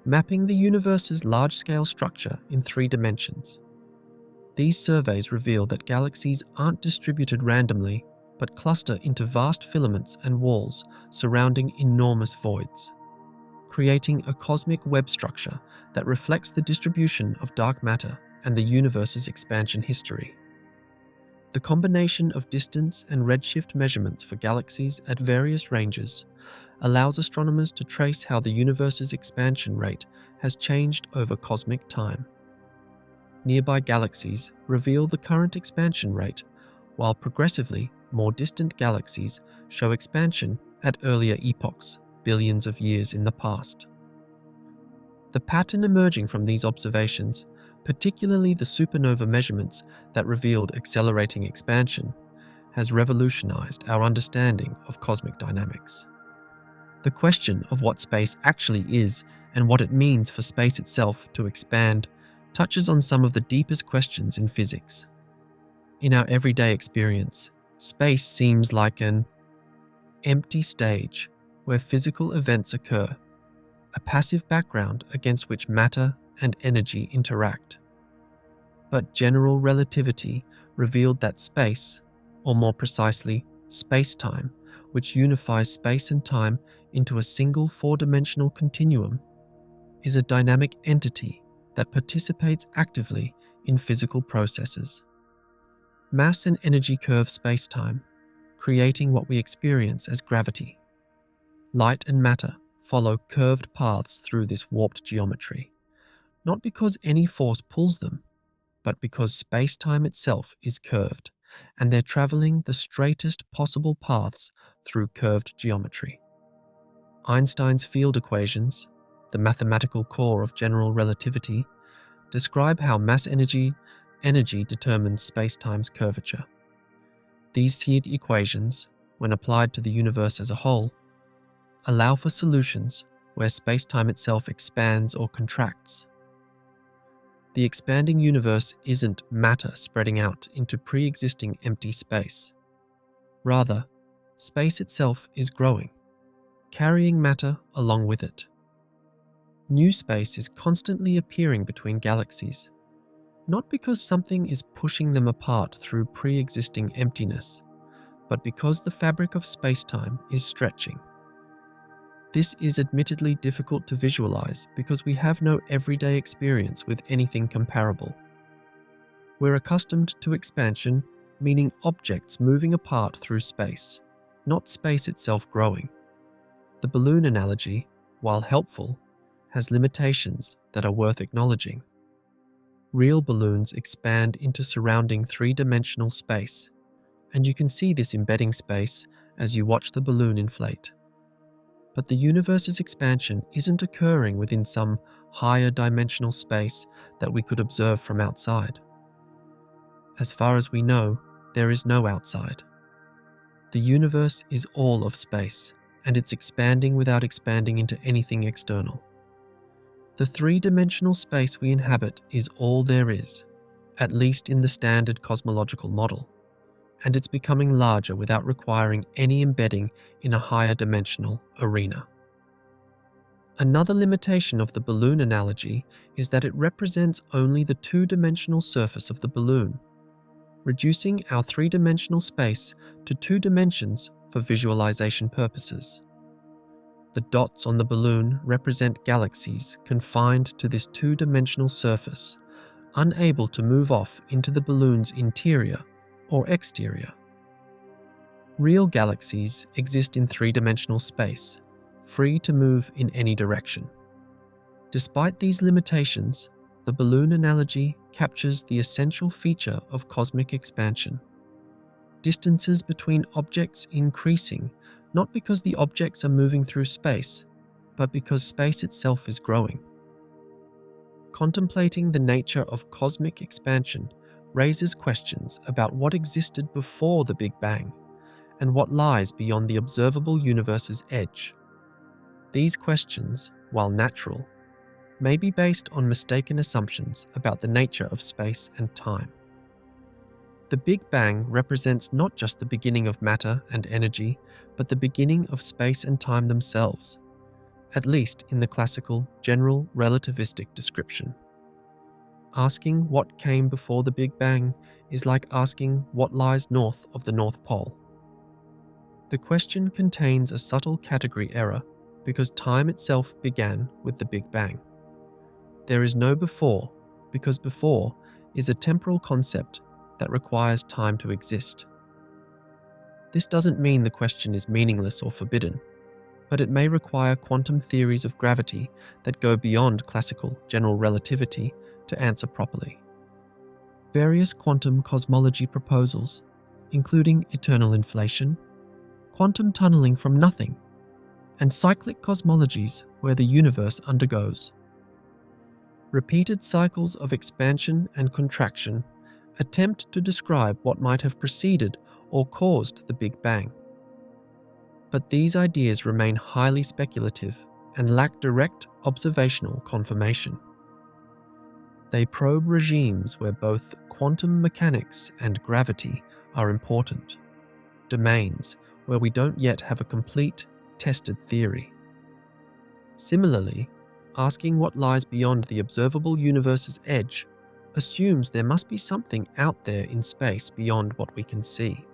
Speaker 1: mapping the universe's large-scale structure in 3 dimensions. These surveys reveal that galaxies aren't distributed randomly, but cluster into vast filaments and walls surrounding enormous voids, creating a cosmic web structure that reflects the distribution of dark matter and the universe's expansion history. The combination of distance and redshift measurements for galaxies at various ranges allows astronomers to trace how the universe's expansion rate has changed over cosmic time. Nearby galaxies reveal the current expansion rate, while progressively more distant galaxies show expansion at earlier epochs, billions of years in the past. The pattern emerging from these observations, particularly the supernova measurements that revealed accelerating expansion, has revolutionized our understanding of cosmic dynamics. The question of what space actually is and what it means for space itself to expand touches on some of the deepest questions in physics. In our everyday experience, space seems like an empty stage where physical events occur, a passive background against which matter and energy interact. But general relativity revealed that space, or more precisely, spacetime, which unifies space and time into a single four-dimensional continuum, is a dynamic entity that participates actively in physical processes. Mass and energy curve spacetime, creating what we experience as gravity. Light and matter follow curved paths through this warped geometry, not because any force pulls them, but because space-time itself is curved, and they're traveling the straightest possible paths through curved geometry. Einstein's field equations, the mathematical core of general relativity, describe how mass-energy determines space-time's curvature. These tiered equations, when applied to the universe as a whole, allow for solutions where space-time itself expands or contracts. The expanding universe isn't matter spreading out into pre-existing empty space. Rather, space itself is growing, carrying matter along with it. New space is constantly appearing between galaxies, not because something is pushing them apart through pre-existing emptiness, but because the fabric of space-time is stretching. This is admittedly difficult to visualize because we have no everyday experience with anything comparable. We're accustomed to expansion, meaning objects moving apart through space, not space itself growing. The balloon analogy, while helpful, has limitations that are worth acknowledging. Real balloons expand into surrounding three-dimensional space, and you can see this embedding space as you watch the balloon inflate. But the universe's expansion isn't occurring within some higher dimensional space that we could observe from outside. As far as we know, there is no outside. The universe is all of space, and it's expanding without expanding into anything external. The three-dimensional space we inhabit is all there is, at least in the standard cosmological model, and it's becoming larger without requiring any embedding in a higher dimensional arena. Another limitation of the balloon analogy is that it represents only the two-dimensional surface of the balloon, reducing our three-dimensional space to 2 dimensions for visualization purposes. The dots on the balloon represent galaxies confined to this two-dimensional surface, unable to move off into the balloon's interior or exterior. Real galaxies exist in three-dimensional space, free to move in any direction. Despite these limitations, the balloon analogy captures the essential feature of cosmic expansion. Distances between objects increasing, not because the objects are moving through space, but because space itself is growing. Contemplating the nature of cosmic expansion raises questions about what existed before the Big Bang and what lies beyond the observable universe's edge. These questions, while natural, may be based on mistaken assumptions about the nature of space and time. The Big Bang represents not just the beginning of matter and energy, but the beginning of space and time themselves, at least in the classical general relativistic description. Asking what came before the Big Bang is like asking what lies north of the North Pole. The question contains a subtle category error because time itself began with the Big Bang. There is no before because before is a temporal concept that requires time to exist. This doesn't mean the question is meaningless or forbidden, but it may require quantum theories of gravity that go beyond classical general relativity to answer properly. Various quantum cosmology proposals, including eternal inflation, quantum tunneling from nothing, and cyclic cosmologies where the universe undergoes. Repeated cycles of expansion and contraction attempt to describe what might have preceded or caused the Big Bang. But these ideas remain highly speculative and lack direct observational confirmation. They probe regimes where both quantum mechanics and gravity are important, domains where we don't yet have a complete, tested theory. Similarly, asking what lies beyond the observable universe's edge assumes there must be something out there in space beyond what we can see.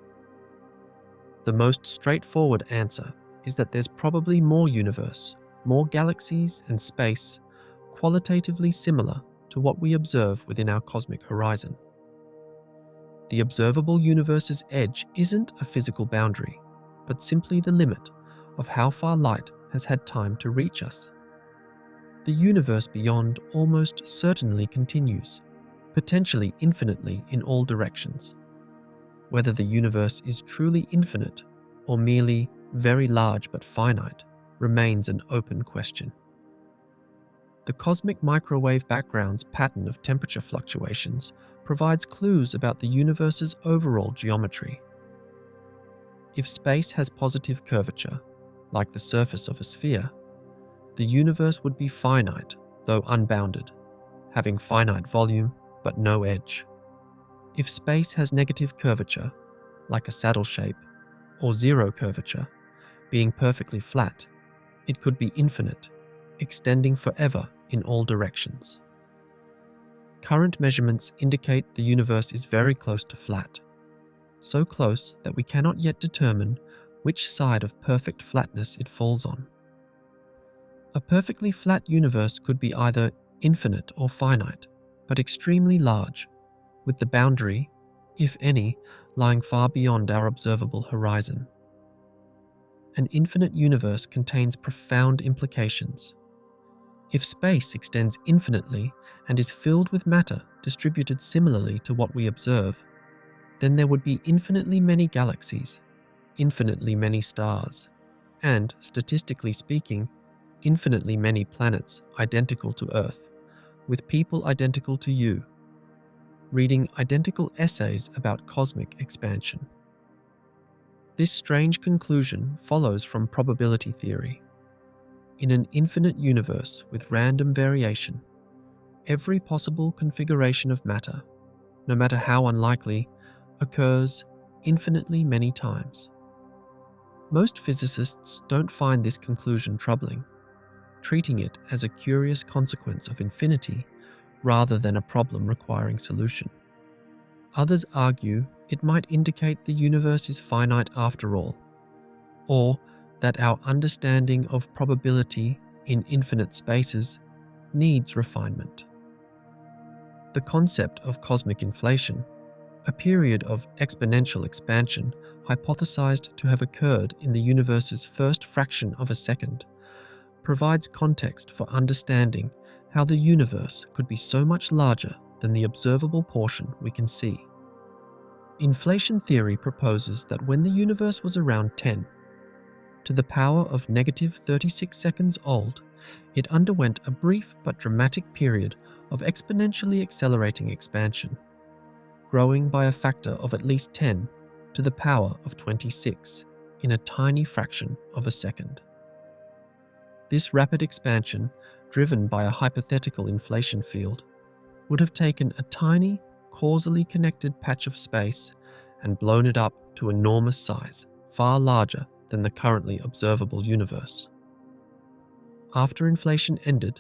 Speaker 1: The most straightforward answer is that there's probably more universe, more galaxies and space, qualitatively similar to what we observe within our cosmic horizon. The observable universe's edge isn't a physical boundary, but simply the limit of how far light has had time to reach us. The universe beyond almost certainly continues, potentially infinitely in all directions. Whether the universe is truly infinite or merely very large but finite remains an open question. The cosmic microwave background's pattern of temperature fluctuations provides clues about the universe's overall geometry. If space has positive curvature, like the surface of a sphere, the universe would be finite, though unbounded, having finite volume but no edge. If space has negative curvature, like a saddle shape, or zero curvature, being perfectly flat, it could be infinite, extending forever in all directions. Current measurements indicate the universe is very close to flat, so close that we cannot yet determine which side of perfect flatness it falls on. A perfectly flat universe could be either infinite or finite, but extremely large, with the boundary, if any, lying far beyond our observable horizon. An infinite universe contains profound implications. If space extends infinitely and is filled with matter distributed similarly to what we observe, then there would be infinitely many galaxies, infinitely many stars, and, statistically speaking, infinitely many planets identical to Earth, with people identical to you, reading identical essays about cosmic expansion. This strange conclusion follows from probability theory. In an infinite universe with random variation, every possible configuration of matter, no matter how unlikely, occurs infinitely many times. Most physicists don't find this conclusion troubling, treating it as a curious consequence of infinity rather than a problem requiring solution. Others argue it might indicate the universe is finite after all, or that our understanding of probability in infinite spaces needs refinement. The concept of cosmic inflation, a period of exponential expansion hypothesized to have occurred in the universe's first fraction of a second, provides context for understanding how the universe could be so much larger than the observable portion we can see. Inflation theory proposes that when the universe was around 10 to the power of negative 36 seconds old, it underwent a brief but dramatic period of exponentially accelerating expansion, growing by a factor of at least 10 to the power of 26 in a tiny fraction of a second. This rapid expansion, driven by a hypothetical inflation field, would have taken a tiny, causally connected patch of space and blown it up to enormous size, far larger than the currently observable universe. After inflation ended,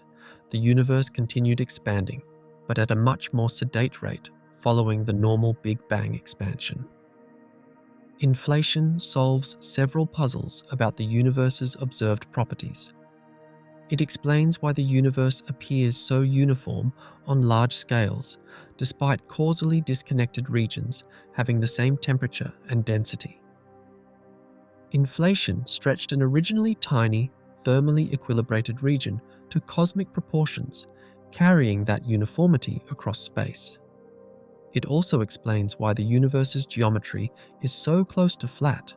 Speaker 1: the universe continued expanding, but at a much more sedate rate following the normal Big Bang expansion. Inflation solves several puzzles about the universe's observed properties. It explains why the universe appears so uniform on large scales, despite causally disconnected regions having the same temperature and density. Inflation stretched an originally tiny, thermally equilibrated region to cosmic proportions, carrying that uniformity across space. It also explains why the universe's geometry is so close to flat.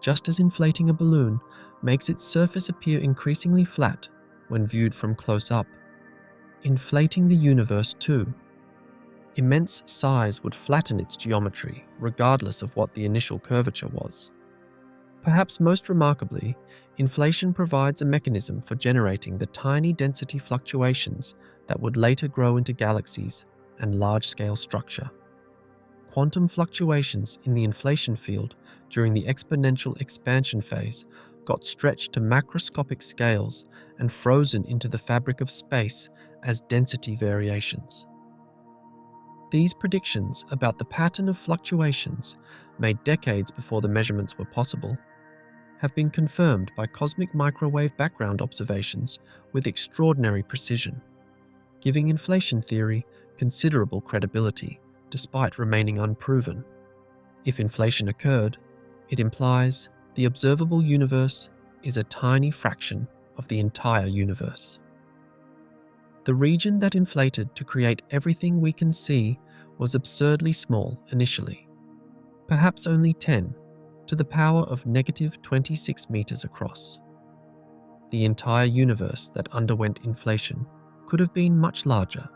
Speaker 1: Just as inflating a balloon makes its surface appear increasingly flat when viewed from close up, inflating the universe too. Immense size would flatten its geometry regardless of what the initial curvature was. Perhaps most remarkably, inflation provides a mechanism for generating the tiny density fluctuations that would later grow into galaxies and large-scale structure. Quantum fluctuations in the inflation field during the exponential expansion phase got stretched to macroscopic scales and frozen into the fabric of space as density variations. These predictions about the pattern of fluctuations, made decades before the measurements were possible, have been confirmed by cosmic microwave background observations with extraordinary precision, giving inflation theory considerable credibility despite remaining unproven. If inflation occurred, it implies the observable universe is a tiny fraction of the entire universe. The region that inflated to create everything we can see was absurdly small initially, perhaps only 10 to the power of -26 meters across. The entire universe that underwent inflation could have been much larger,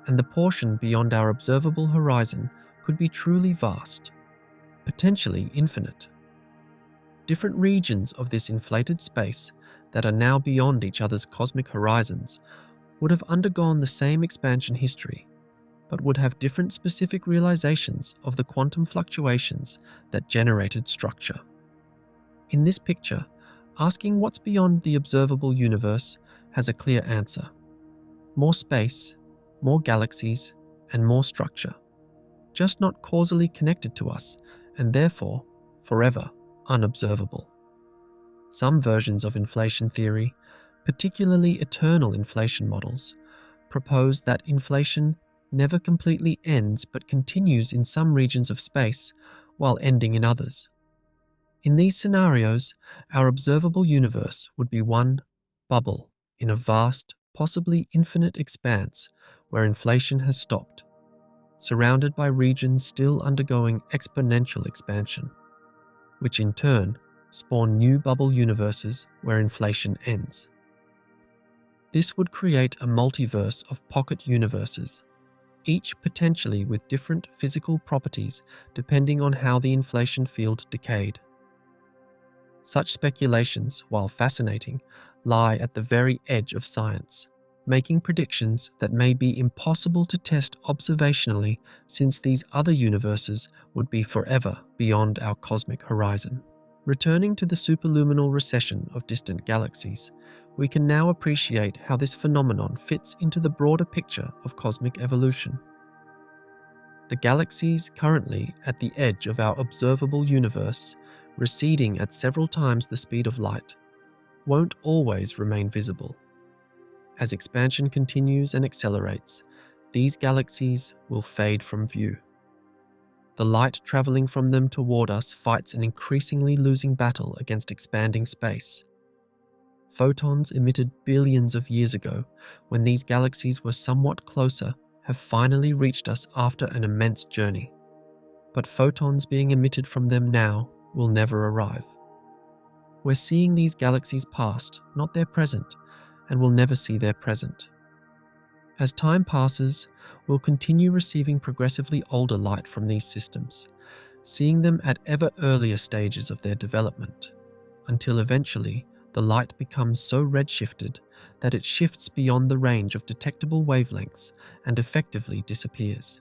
Speaker 1: and the portion beyond our observable horizon could be truly vast, potentially infinite. Different regions of this inflated space that are now beyond each other's cosmic horizons would have undergone the same expansion history, but would have different specific realizations of the quantum fluctuations that generated structure. In this picture, asking what's beyond the observable universe has a clear answer: more space, more galaxies, and more structure, just not causally connected to us, and therefore forever unobservable. Some versions of inflation theory, particularly eternal inflation models, propose that inflation never completely ends but continues in some regions of space while ending in others. In these scenarios, our observable universe would be one bubble in a vast, possibly infinite expanse where inflation has stopped, surrounded by regions still undergoing exponential expansion, which in turn spawn new bubble universes where inflation ends. This would create a multiverse of pocket universes, each potentially with different physical properties depending on how the inflation field decayed. Such speculations, while fascinating, lie at the very edge of science, making predictions that may be impossible to test observationally since these other universes would be forever beyond our cosmic horizon. Returning to the superluminal recession of distant galaxies, we can now appreciate how this phenomenon fits into the broader picture of cosmic evolution. The galaxies currently at the edge of our observable universe, receding at several times the speed of light, won't always remain visible. As expansion continues and accelerates, these galaxies will fade from view. The light traveling from them toward us fights an increasingly losing battle against expanding space. Photons emitted billions of years ago, when these galaxies were somewhat closer, have finally reached us after an immense journey. But photons being emitted from them now will never arrive. We're seeing these galaxies past, not their present, and will never see their present. As time passes, we'll continue receiving progressively older light from these systems, seeing them at ever earlier stages of their development, until eventually the light becomes so redshifted that it shifts beyond the range of detectable wavelengths and effectively disappears.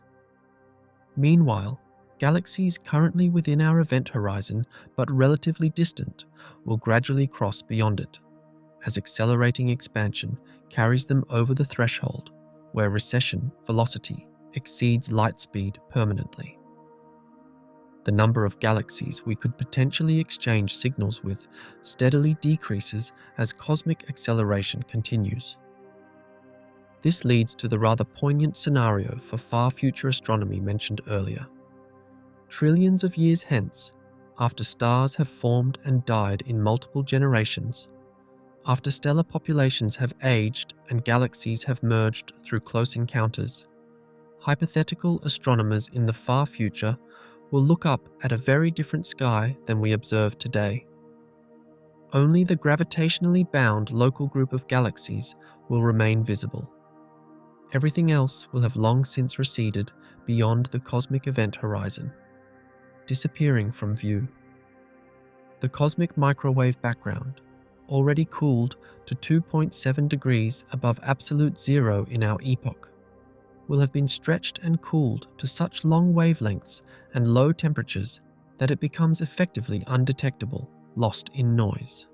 Speaker 1: Meanwhile, galaxies currently within our event horizon but relatively distant will gradually cross beyond it, as accelerating expansion carries them over the threshold where recession velocity exceeds light speed permanently. The number of galaxies we could potentially exchange signals with steadily decreases as cosmic acceleration continues. This leads to the rather poignant scenario for far future astronomy mentioned earlier. Trillions of years hence, after stars have formed and died in multiple generations, after stellar populations have aged and galaxies have merged through close encounters, hypothetical astronomers in the far future will look up at a very different sky than we observe today. Only the gravitationally bound local group of galaxies will remain visible. Everything else will have long since receded beyond the cosmic event horizon, disappearing from view. The cosmic microwave background, already cooled to 2.7 degrees above absolute zero in our epoch, will have been stretched and cooled to such long wavelengths and low temperatures that it becomes effectively undetectable, lost in noise.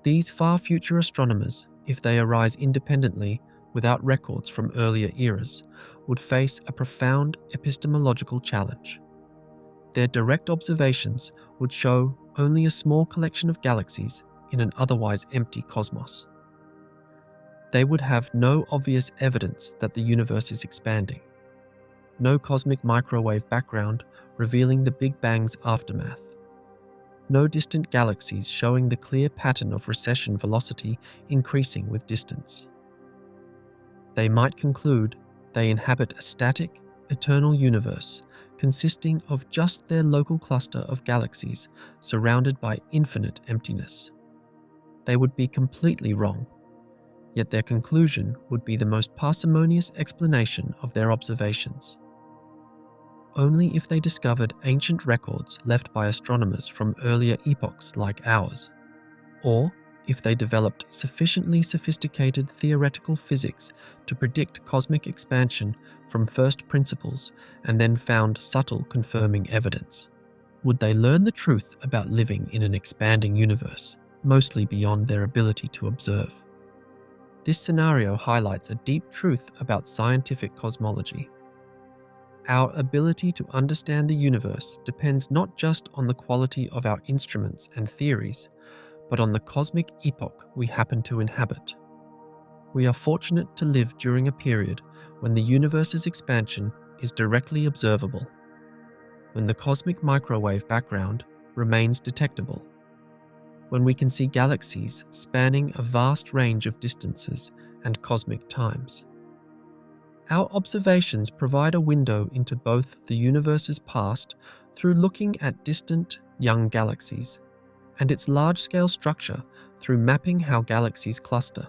Speaker 1: These far future astronomers, if they arise independently, without records from earlier eras, would face a profound epistemological challenge. Their direct observations would show only a small collection of galaxies in an otherwise empty cosmos. They would have no obvious evidence that the universe is expanding, no cosmic microwave background revealing the Big Bang's aftermath, no distant galaxies showing the clear pattern of recession velocity increasing with distance. They might conclude they inhabit a static, eternal universe consisting of just their local cluster of galaxies surrounded by infinite emptiness. They would be completely wrong, yet their conclusion would be the most parsimonious explanation of their observations. Only if they discovered ancient records left by astronomers from earlier epochs like ours, or if they developed sufficiently sophisticated theoretical physics to predict cosmic expansion from first principles and then found subtle confirming evidence, would they learn the truth about living in an expanding universe, mostly beyond their ability to observe. This scenario highlights a deep truth about scientific cosmology. Our ability to understand the universe depends not just on the quality of our instruments and theories, but on the cosmic epoch we happen to inhabit. We are fortunate to live during a period when the universe's expansion is directly observable, when the cosmic microwave background remains detectable, when we can see galaxies spanning a vast range of distances and cosmic times. Our observations provide a window into both the universe's past through looking at distant, young galaxies, and its large-scale structure through mapping how galaxies cluster.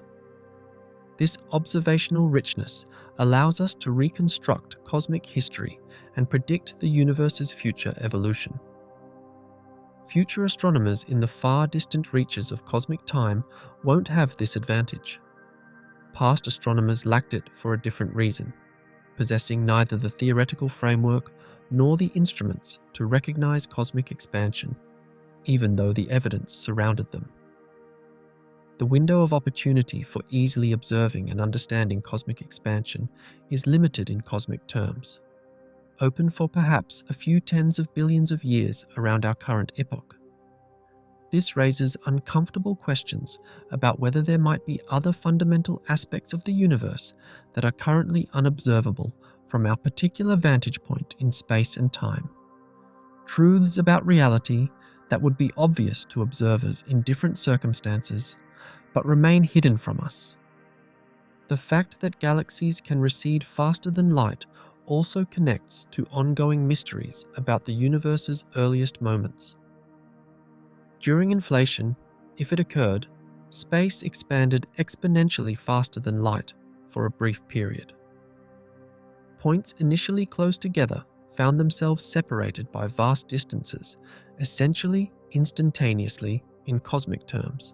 Speaker 1: This observational richness allows us to reconstruct cosmic history and predict the universe's future evolution. Future astronomers in the far distant reaches of cosmic time won't have this advantage. Past astronomers lacked it for a different reason, possessing neither the theoretical framework nor the instruments to recognize cosmic expansion, even though the evidence surrounded them. The window of opportunity for easily observing and understanding cosmic expansion is limited in cosmic terms, open for perhaps a few tens of billions of years around our current epoch. This raises uncomfortable questions about whether there might be other fundamental aspects of the universe that are currently unobservable from our particular vantage point in space and time. Truths about reality that would be obvious to observers in different circumstances, but remain hidden from us. The fact that galaxies can recede faster than light also connects to ongoing mysteries about the universe's earliest moments. During inflation, if it occurred, space expanded exponentially faster than light for a brief period. Points initially close together found themselves separated by vast distances, essentially instantaneously in cosmic terms,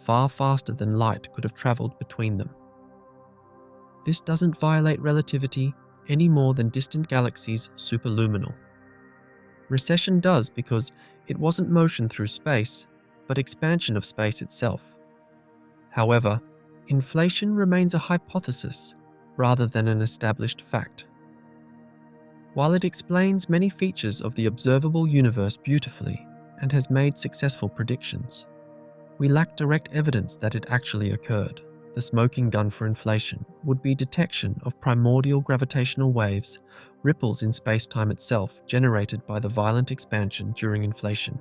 Speaker 1: far faster than light could have traveled between them. This doesn't violate relativity any more than distant galaxies superluminal. Recession does because it wasn't motion through space, but expansion of space itself. However, inflation remains a hypothesis rather than an established fact. While it explains many features of the observable universe beautifully and has made successful predictions, we lack direct evidence that it actually occurred. The smoking gun for inflation would be detection of primordial gravitational waves, ripples in spacetime itself generated by the violent expansion during inflation.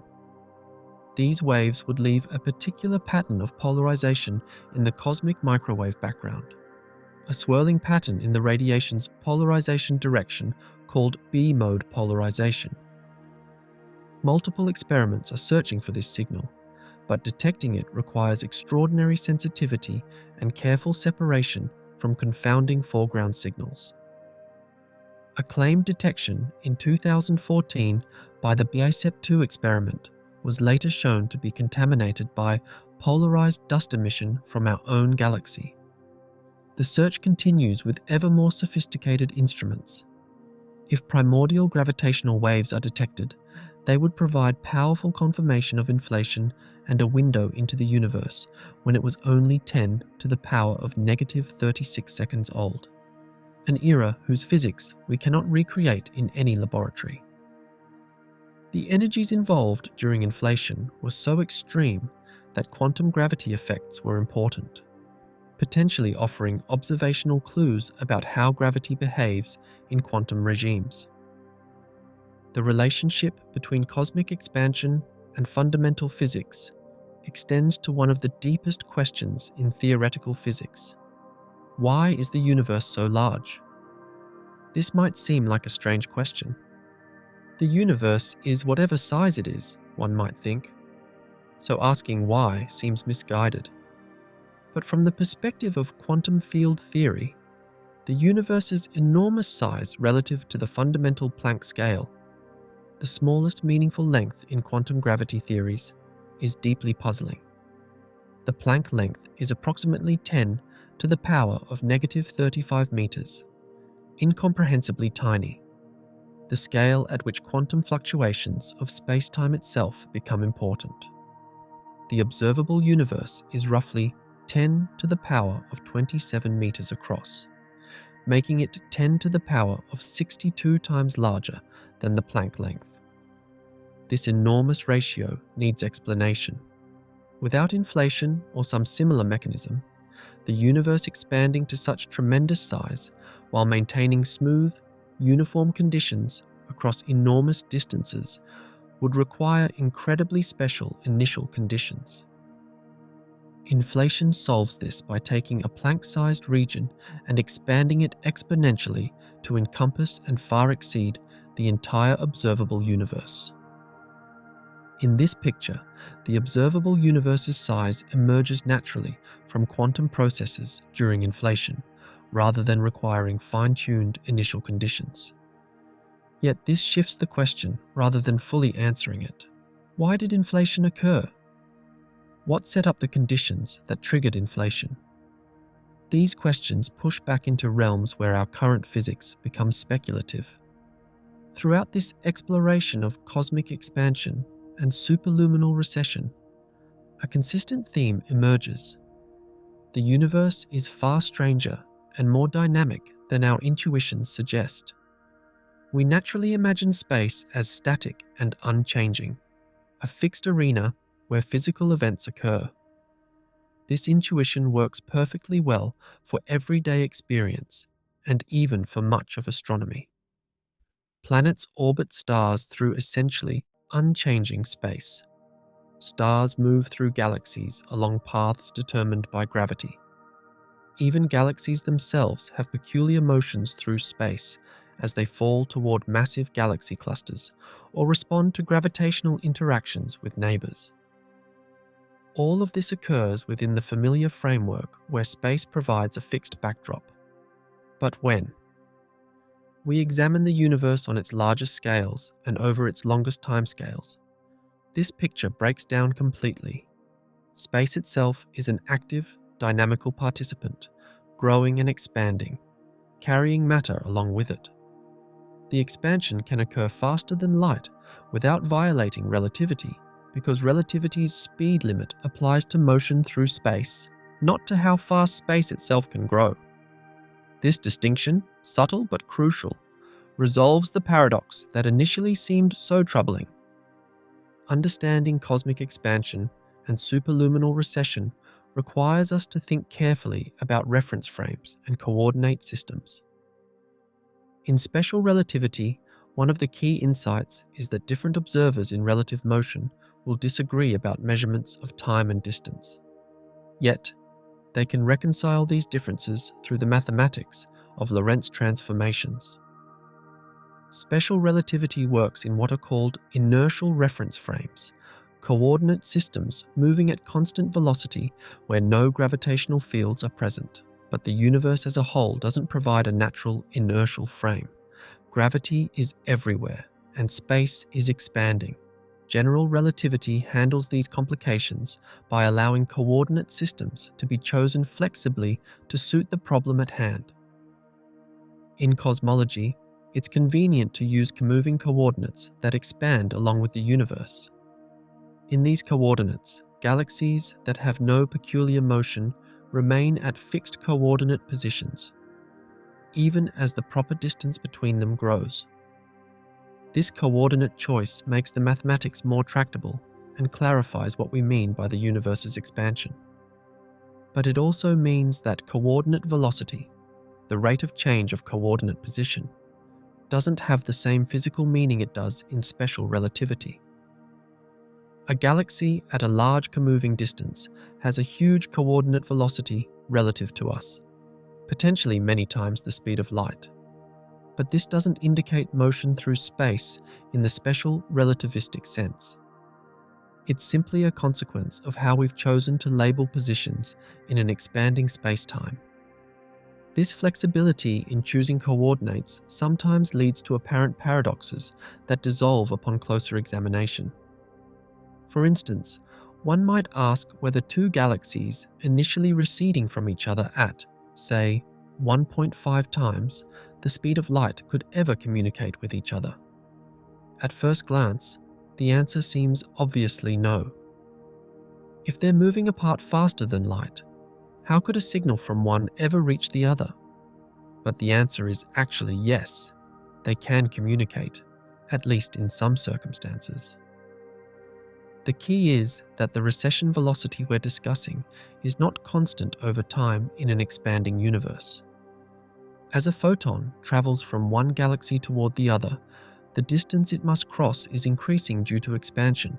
Speaker 1: These waves would leave a particular pattern of polarization in the cosmic microwave background, a swirling pattern in the radiation's polarization direction called B-mode polarization. Multiple experiments are searching for this signal, but detecting it requires extraordinary sensitivity and careful separation from confounding foreground signals. A claimed detection in 2014 by the BICEP-2 experiment was later shown to be contaminated by polarized dust emission from our own galaxy. The search continues with ever more sophisticated instruments. If primordial gravitational waves are detected, They would provide powerful confirmation of inflation and a window into the universe when it was only 10 to the power of negative 36 seconds old, an era whose physics we cannot recreate in any laboratory. The energies involved during inflation were so extreme that quantum gravity effects were important, potentially offering observational clues about how gravity behaves in quantum regimes. The relationship between cosmic expansion and fundamental physics extends to one of the deepest questions in theoretical physics. Why is the universe so large? This might seem like a strange question. The universe is whatever size it is, one might think, so asking why seems misguided. But from the perspective of quantum field theory, the universe's enormous size relative to the fundamental Planck scale, the smallest meaningful length in quantum gravity theories, is deeply puzzling. The Planck length is approximately 10 to the power of negative 35 meters, incomprehensibly tiny, the scale at which quantum fluctuations of spacetime itself become important. The observable universe is roughly 10 to the power of 27 meters across, making it 10 to the power of 62 times larger than the Planck length. This enormous ratio needs explanation. Without inflation or some similar mechanism, the universe expanding to such tremendous size while maintaining smooth, uniform conditions across enormous distances would require incredibly special initial conditions. Inflation solves this by taking a Planck-sized region and expanding it exponentially to encompass and far exceed the entire observable universe. In this picture, the observable universe's size emerges naturally from quantum processes during inflation, rather than requiring fine-tuned initial conditions. Yet this shifts the question rather than fully answering it. Why did inflation occur? What set up the conditions that triggered inflation? These questions push back into realms where our current physics becomes speculative. Throughout this exploration of cosmic expansion and superluminal recession, a consistent theme emerges. The universe is far stranger and more dynamic than our intuitions suggest. We naturally imagine space as static and unchanging, a fixed arena where physical events occur. This intuition works perfectly well for everyday experience and even for much of astronomy. Planets orbit stars through essentially unchanging space. Stars move through galaxies along paths determined by gravity. Even galaxies themselves have peculiar motions through space as they fall toward massive galaxy clusters or respond to gravitational interactions with neighbors. All of this occurs within the familiar framework where space provides a fixed backdrop. But when? We examine the universe on its largest scales and over its longest timescales. This picture breaks down completely. Space itself is an active, dynamical participant, growing and expanding, carrying matter along with it. The expansion can occur faster than light without violating relativity, because relativity's speed limit applies to motion through space, not to how fast space itself can grow. This distinction, subtle but crucial, resolves the paradox that initially seemed so troubling. Understanding cosmic expansion and superluminal recession requires us to think carefully about reference frames and coordinate systems. In special relativity, one of the key insights is that different observers in relative motion will disagree about measurements of time and distance. Yet, they can reconcile these differences through the mathematics of Lorentz transformations. Special relativity works in what are called inertial reference frames, coordinate systems moving at constant velocity where no gravitational fields are present. But the universe as a whole doesn't provide a natural inertial frame. Gravity is everywhere, and space is expanding. General relativity handles these complications by allowing coordinate systems to be chosen flexibly to suit the problem at hand. In cosmology, it's convenient to use moving coordinates that expand along with the universe. In these coordinates, galaxies that have no peculiar motion remain at fixed coordinate positions, even as the proper distance between them grows. This coordinate choice makes the mathematics more tractable and clarifies what we mean by the universe's expansion. But it also means that coordinate velocity, the rate of change of coordinate position, doesn't have the same physical meaning it does in special relativity. A galaxy at a large comoving distance has a huge coordinate velocity relative to us, potentially many times the speed of light. But this doesn't indicate motion through space in the special relativistic sense. It's simply a consequence of how we've chosen to label positions in an expanding spacetime. This flexibility in choosing coordinates sometimes leads to apparent paradoxes that dissolve upon closer examination. For instance, one might ask whether two galaxies initially receding from each other at, say, 1.5 times the speed of light could ever communicate with each other. At first glance, the answer seems obviously no. If they're moving apart faster than light, how could a signal from one ever reach the other? But the answer is actually yes, they can communicate, at least in some circumstances. The key is that the recession velocity we're discussing is not constant over time in an expanding universe. As a photon travels from one galaxy toward the other, the distance it must cross is increasing due to expansion,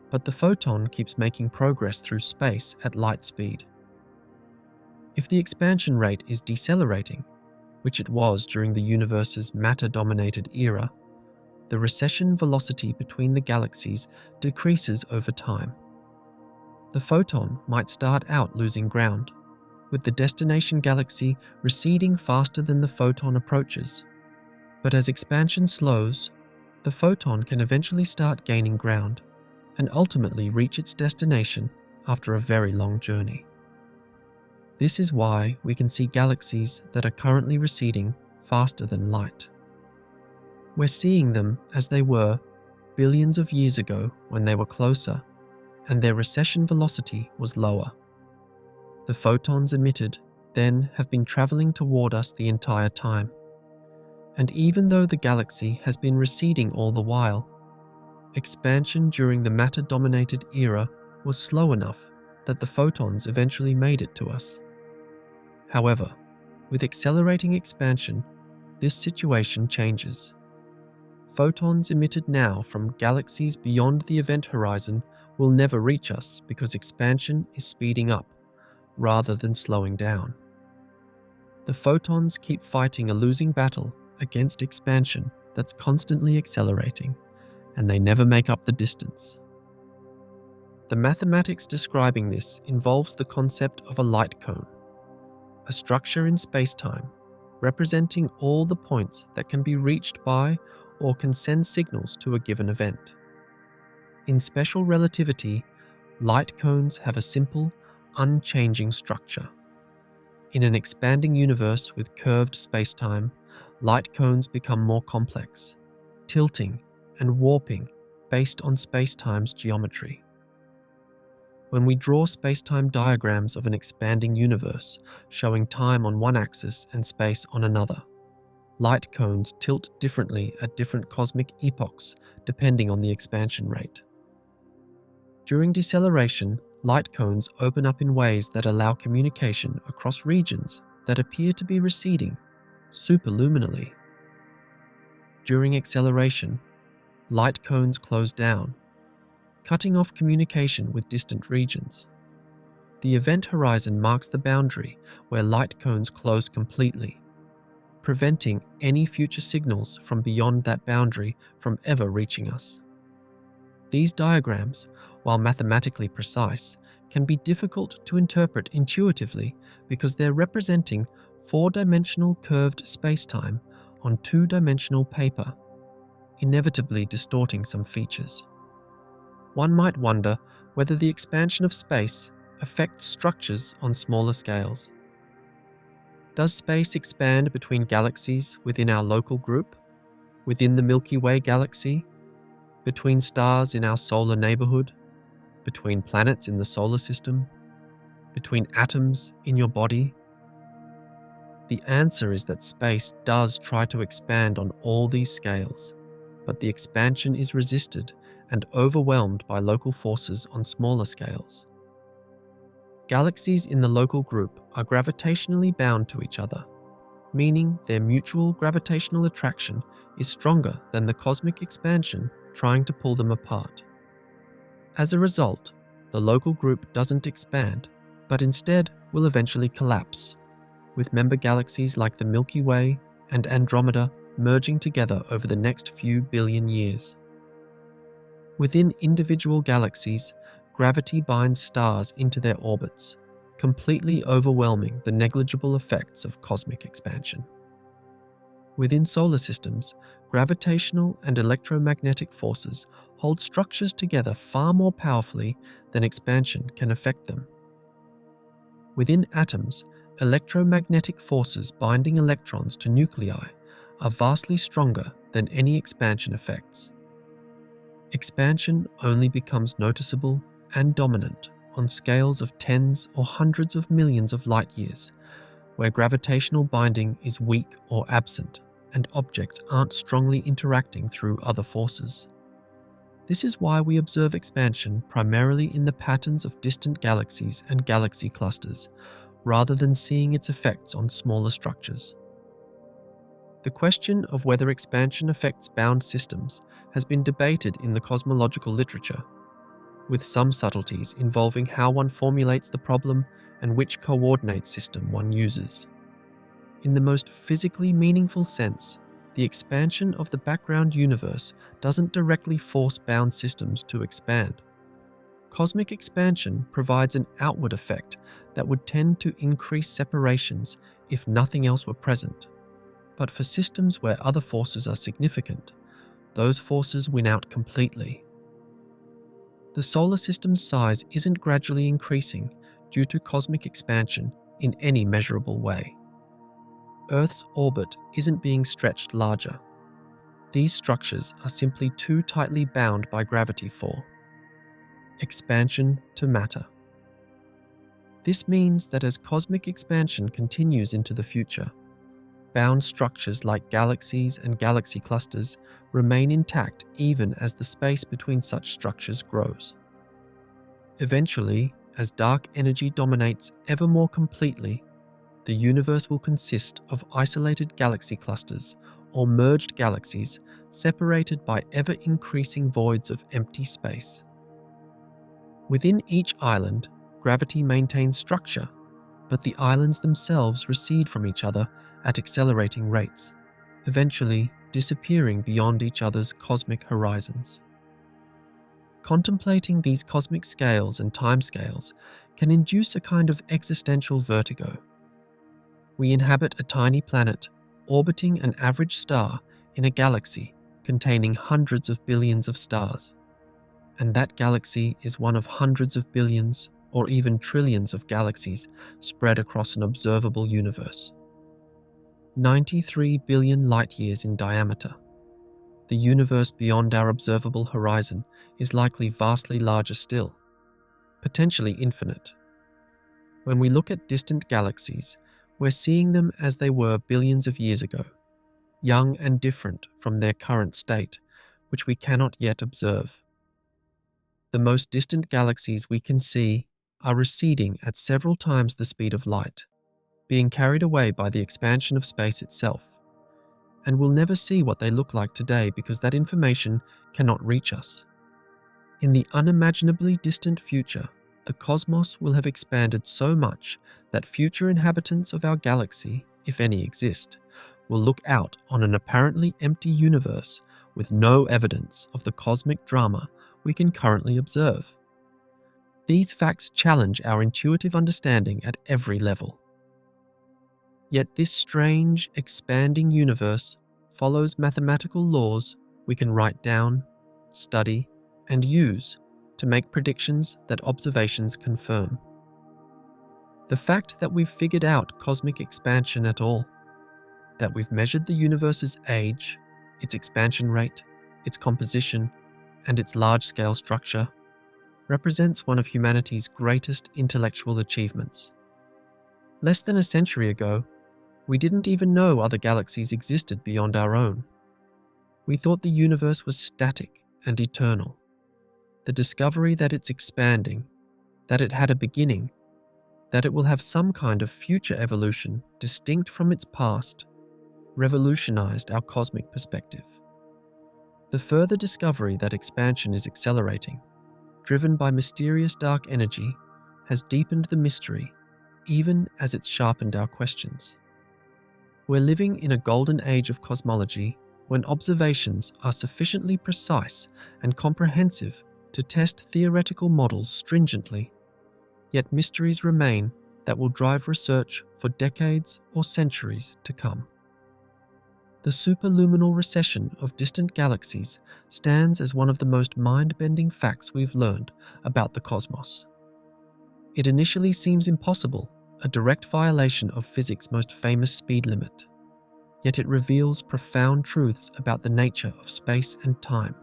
Speaker 1: but the photon keeps making progress through space at light speed. If the expansion rate is decelerating, which it was during the universe's matter-dominated era, the recession velocity between the galaxies decreases over time. The photon might start out losing ground, with the destination galaxy receding faster than the photon approaches. But as expansion slows, the photon can eventually start gaining ground and ultimately reach its destination after a very long journey. This is why we can see galaxies that are currently receding faster than light. We're seeing them as they were billions of years ago when they were closer and their recession velocity was lower. The photons emitted then have been traveling toward us the entire time. And even though the galaxy has been receding all the while, expansion during the matter-dominated era was slow enough that the photons eventually made it to us. However, with accelerating expansion, this situation changes. Photons emitted now from galaxies beyond the event horizon will never reach us because expansion is speeding up rather than slowing down. The photons keep fighting a losing battle against expansion that's constantly accelerating, and they never make up the distance. The mathematics describing this involves the concept of a light cone, a structure in spacetime representing all the points that can be reached by or can send signals to a given event. In special relativity, light cones have a simple, unchanging structure. In an expanding universe with curved spacetime, light cones become more complex, tilting and warping based on spacetime's geometry. When we draw spacetime diagrams of an expanding universe showing time on one axis and space on another, light cones tilt differently at different cosmic epochs depending on the expansion rate. During deceleration, light cones open up in ways that allow communication across regions that appear to be receding superluminally. During acceleration, light cones close down, cutting off communication with distant regions. The event horizon marks the boundary where light cones close completely, preventing any future signals from beyond that boundary from ever reaching us. These diagrams, while mathematically precise, can be difficult to interpret intuitively because they're representing four-dimensional curved spacetime on two-dimensional paper, inevitably distorting some features. One might wonder whether the expansion of space affects structures on smaller scales. Does space expand between galaxies within our local group, within the Milky Way galaxy, between stars in our solar neighborhood, between planets in the solar system, between atoms in your body? The answer is that space does try to expand on all these scales, but the expansion is resisted and overwhelmed by local forces on smaller scales. Galaxies in the local group are gravitationally bound to each other, meaning their mutual gravitational attraction is stronger than the cosmic expansion trying to pull them apart. As a result, the local group doesn't expand, but instead will eventually collapse, with member galaxies like the Milky Way and Andromeda merging together over the next few billion years. Within individual galaxies, gravity binds stars into their orbits, completely overwhelming the negligible effects of cosmic expansion. Within solar systems, gravitational and electromagnetic forces hold structures together far more powerfully than expansion can affect them. Within atoms, electromagnetic forces binding electrons to nuclei are vastly stronger than any expansion effects. Expansion only becomes noticeable and dominant on scales of tens or hundreds of millions of light years, where gravitational binding is weak or absent and objects aren't strongly interacting through other forces. This is why we observe expansion primarily in the patterns of distant galaxies and galaxy clusters, rather than seeing its effects on smaller structures. The question of whether expansion affects bound systems has been debated in the cosmological literature, with some subtleties involving how one formulates the problem and which coordinate system one uses. In the most physically meaningful sense, the expansion of the background universe doesn't directly force bound systems to expand. Cosmic expansion provides an outward effect that would tend to increase separations if nothing else were present. But for systems where other forces are significant, those forces win out completely. The solar system's size isn't gradually increasing due to cosmic expansion in any measurable way. Earth's orbit isn't being stretched larger. These structures are simply too tightly bound by gravity for expansion to matter. This means that as cosmic expansion continues into the future, bound structures like galaxies and galaxy clusters remain intact even as the space between such structures grows. Eventually, as dark energy dominates ever more completely, the universe will consist of isolated galaxy clusters or merged galaxies separated by ever-increasing voids of empty space. Within each island, gravity maintains structure, but the islands themselves recede from each other at accelerating rates, eventually disappearing beyond each other's cosmic horizons. Contemplating these cosmic scales and timescales can induce a kind of existential vertigo. We inhabit a tiny planet orbiting an average star in a galaxy containing hundreds of billions of stars, and that galaxy is one of hundreds of billions or even trillions of galaxies spread across an observable universe. 93 billion light-years in diameter. The universe beyond our observable horizon is likely vastly larger still, potentially infinite. When we look at distant galaxies, we're seeing them as they were billions of years ago, young and different from their current state, which we cannot yet observe. The most distant galaxies we can see are receding at several times the speed of light, being carried away by the expansion of space itself. And we'll never see what they look like today because that information cannot reach us. In the unimaginably distant future, the cosmos will have expanded so much that future inhabitants of our galaxy, if any exist, will look out on an apparently empty universe with no evidence of the cosmic drama we can currently observe. These facts challenge our intuitive understanding at every level. Yet this strange, expanding universe follows mathematical laws we can write down, study, and use to make predictions that observations confirm. The fact that we've figured out cosmic expansion at all, that we've measured the universe's age, its expansion rate, its composition, and its large-scale structure, represents one of humanity's greatest intellectual achievements. Less than a century ago, we didn't even know other galaxies existed beyond our own. We thought the universe was static and eternal. The discovery that it's expanding, that it had a beginning, that it will have some kind of future evolution distinct from its past, revolutionized our cosmic perspective. The further discovery that expansion is accelerating, driven by mysterious dark energy, has deepened the mystery, even as it's sharpened our questions. We're living in a golden age of cosmology when observations are sufficiently precise and comprehensive to test theoretical models stringently, yet mysteries remain that will drive research for decades or centuries to come. The superluminal recession of distant galaxies stands as one of the most mind-bending facts we've learned about the cosmos. It initially seems impossible, a direct violation of physics' most famous speed limit. Yet it reveals profound truths about the nature of space and time.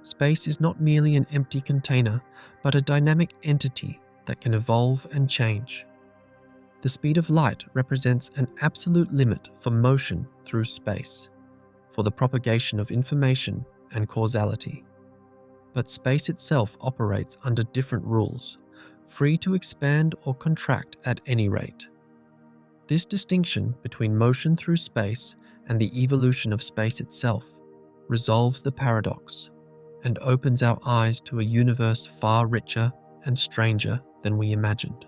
Speaker 1: Space is not merely an empty container, but a dynamic entity that can evolve and change. The speed of light represents an absolute limit for motion through space, for the propagation of information and causality. But space itself operates under different rules, free to expand or contract at any rate. This distinction between motion through space and the evolution of space itself resolves the paradox and opens our eyes to a universe far richer and stranger than we imagined.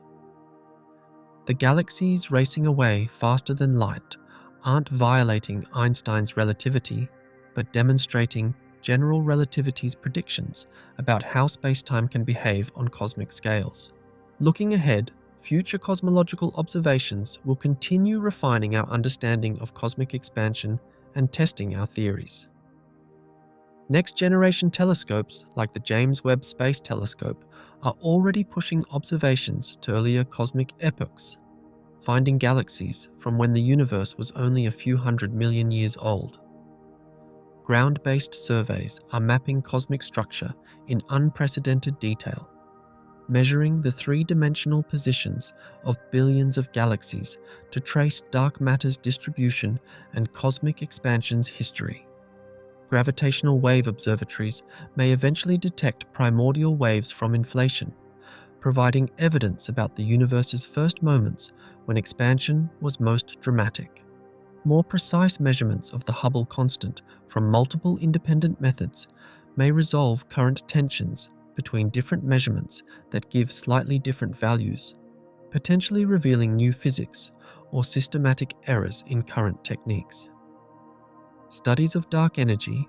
Speaker 1: The galaxies racing away faster than light aren't violating Einstein's relativity, but demonstrating general relativity's predictions about how spacetime can behave on cosmic scales. Looking ahead, future cosmological observations will continue refining our understanding of cosmic expansion and testing our theories. Next-generation telescopes like the James Webb Space Telescope are already pushing observations to earlier cosmic epochs, finding galaxies from when the universe was only a few 100 million years old. Ground-based surveys are mapping cosmic structure in unprecedented detail, measuring the three-dimensional positions of billions of galaxies to trace dark matter's distribution and cosmic expansion's history. Gravitational wave observatories may eventually detect primordial waves from inflation, providing evidence about the universe's first moments when expansion was most dramatic. More precise measurements of the Hubble constant from multiple independent methods may resolve current tensions between different measurements that give slightly different values, potentially revealing new physics or systematic errors in current techniques. Studies of dark energy,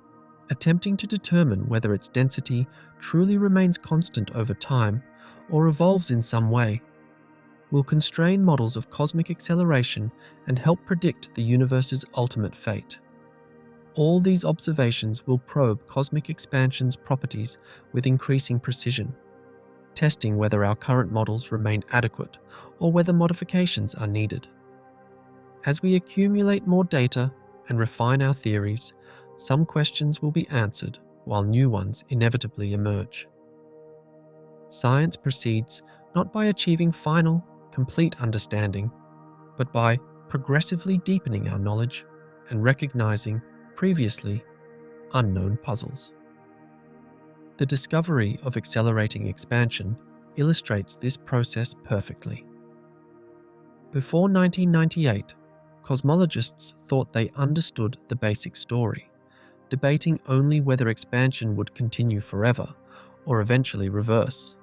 Speaker 1: attempting to determine whether its density truly remains constant over time or evolves in some way, will constrain models of cosmic acceleration and help predict the universe's ultimate fate. All these observations will probe cosmic expansion's properties with increasing precision, testing whether our current models remain adequate or whether modifications are needed. As we accumulate more data and refine our theories, some questions will be answered while new ones inevitably emerge. Science proceeds not by achieving final, complete understanding, but by progressively deepening our knowledge and recognizing previously unknown puzzles. The discovery of accelerating expansion illustrates this process perfectly. Before 1998, cosmologists thought they understood the basic story, debating only whether expansion would continue forever or eventually reverse.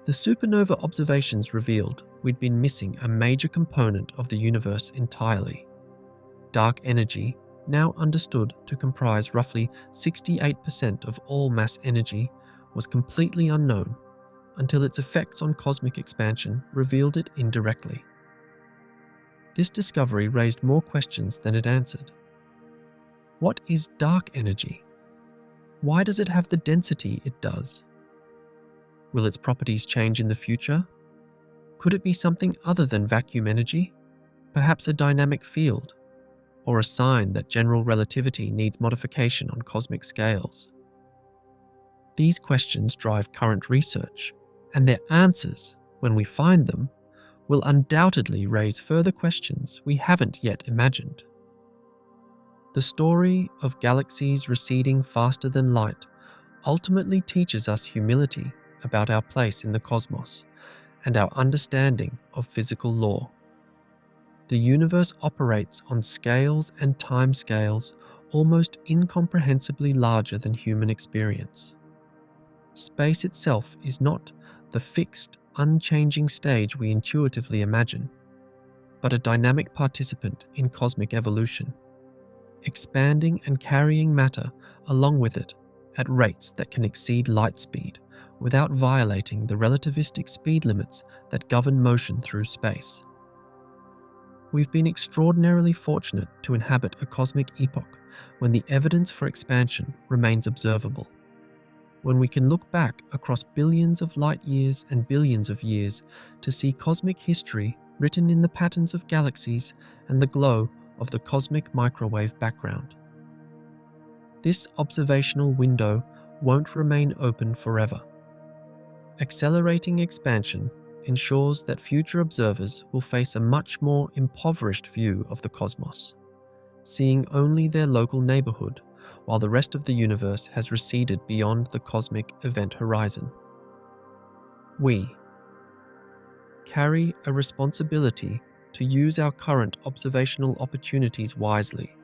Speaker 1: The supernova observations revealed we'd been missing a major component of the universe entirely. Dark energy, now understood to comprise roughly 68% of all mass energy, was completely unknown until its effects on cosmic expansion revealed it indirectly. This discovery raised more questions than it answered. What is dark energy? Why does it have the density it does? Will its properties change in the future? Could it be something other than vacuum energy? Perhaps a dynamic field? or a sign that general relativity needs modification on cosmic scales? These questions drive current research, and their answers, when we find them, will undoubtedly raise further questions we haven't yet imagined. The story of galaxies receding faster than light ultimately teaches us humility about our place in the cosmos and our understanding of physical law. The universe operates on scales and timescales almost incomprehensibly larger than human experience. Space itself is not the fixed, unchanging stage we intuitively imagine, but a dynamic participant in cosmic evolution, expanding and carrying matter along with it at rates that can exceed light speed without violating the relativistic speed limits that govern motion through space. We've been extraordinarily fortunate to inhabit a cosmic epoch when the evidence for expansion remains observable. When we can look back across billions of light years and billions of years to see cosmic history written in the patterns of galaxies and the glow of the cosmic microwave background. This observational window won't remain open forever. Accelerating expansion ensures that future observers will face a much more impoverished view of the cosmos, seeing only their local neighborhood while the rest of the universe has receded beyond the cosmic event horizon. We carry a responsibility to use our current observational opportunities wisely,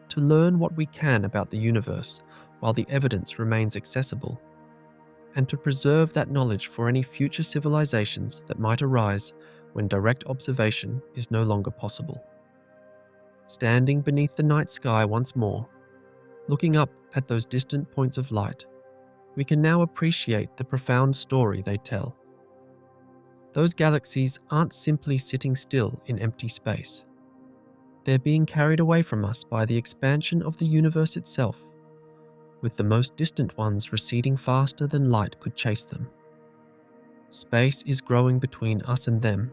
Speaker 1: to learn what we can about the universe while the evidence remains accessible, and to preserve that knowledge for any future civilizations that might arise when direct observation is no longer possible. Standing beneath the night sky once more, looking up at those distant points of light, we can now appreciate the profound story they tell. Those galaxies aren't simply sitting still in empty space. They're being carried away from us by the expansion of the universe itself, with the most distant ones receding faster than light could chase them. Space is growing between us and them,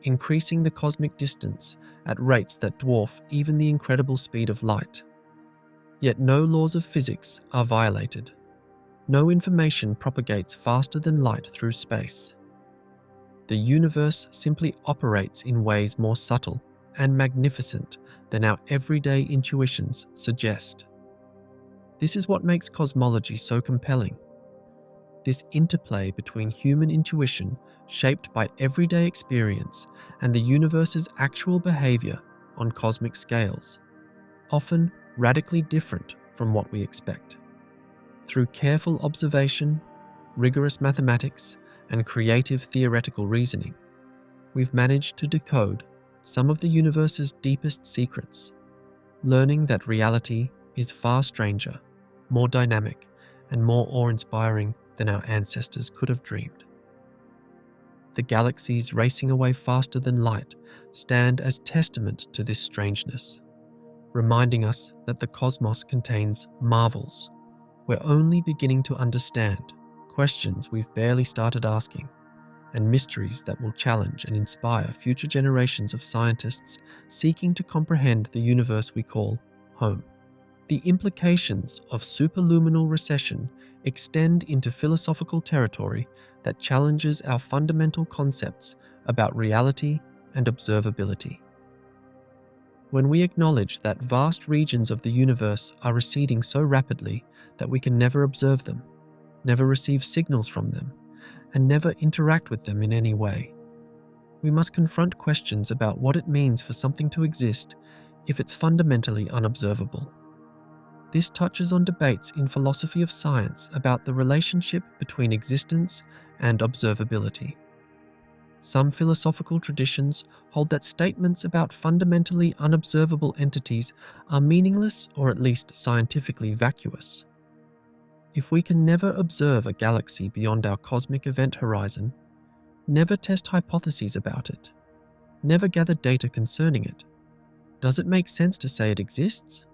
Speaker 1: increasing the cosmic distance at rates that dwarf even the incredible speed of light. Yet no laws of physics are violated. No information propagates faster than light through space. The universe simply operates in ways more subtle and magnificent than our everyday intuitions suggest. This is what makes cosmology so compelling. This interplay between human intuition, shaped by everyday experience, and the universe's actual behavior on cosmic scales, often radically different from what we expect. Through careful observation, rigorous mathematics, and creative theoretical reasoning, we've managed to decode some of the universe's deepest secrets, learning that reality is far stranger, more dynamic, and more awe-inspiring than our ancestors could have dreamed. The galaxies racing away faster than light stand as testament to this strangeness, reminding us that the cosmos contains marvels we're only beginning to understand, questions we've barely started asking, and mysteries that will challenge and inspire future generations of scientists seeking to comprehend the universe we call home. The implications of superluminal recession extend into philosophical territory that challenges our fundamental concepts about reality and observability. When we acknowledge that vast regions of the universe are receding so rapidly that we can never observe them, never receive signals from them, and never interact with them in any way, we must confront questions about what it means for something to exist if it's fundamentally unobservable. This touches on debates in philosophy of science about the relationship between existence and observability. Some philosophical traditions hold that statements about fundamentally unobservable entities are meaningless or at least scientifically vacuous. If we can never observe a galaxy beyond our cosmic event horizon, never test hypotheses about it, never gather data concerning it, does it make sense to say it exists?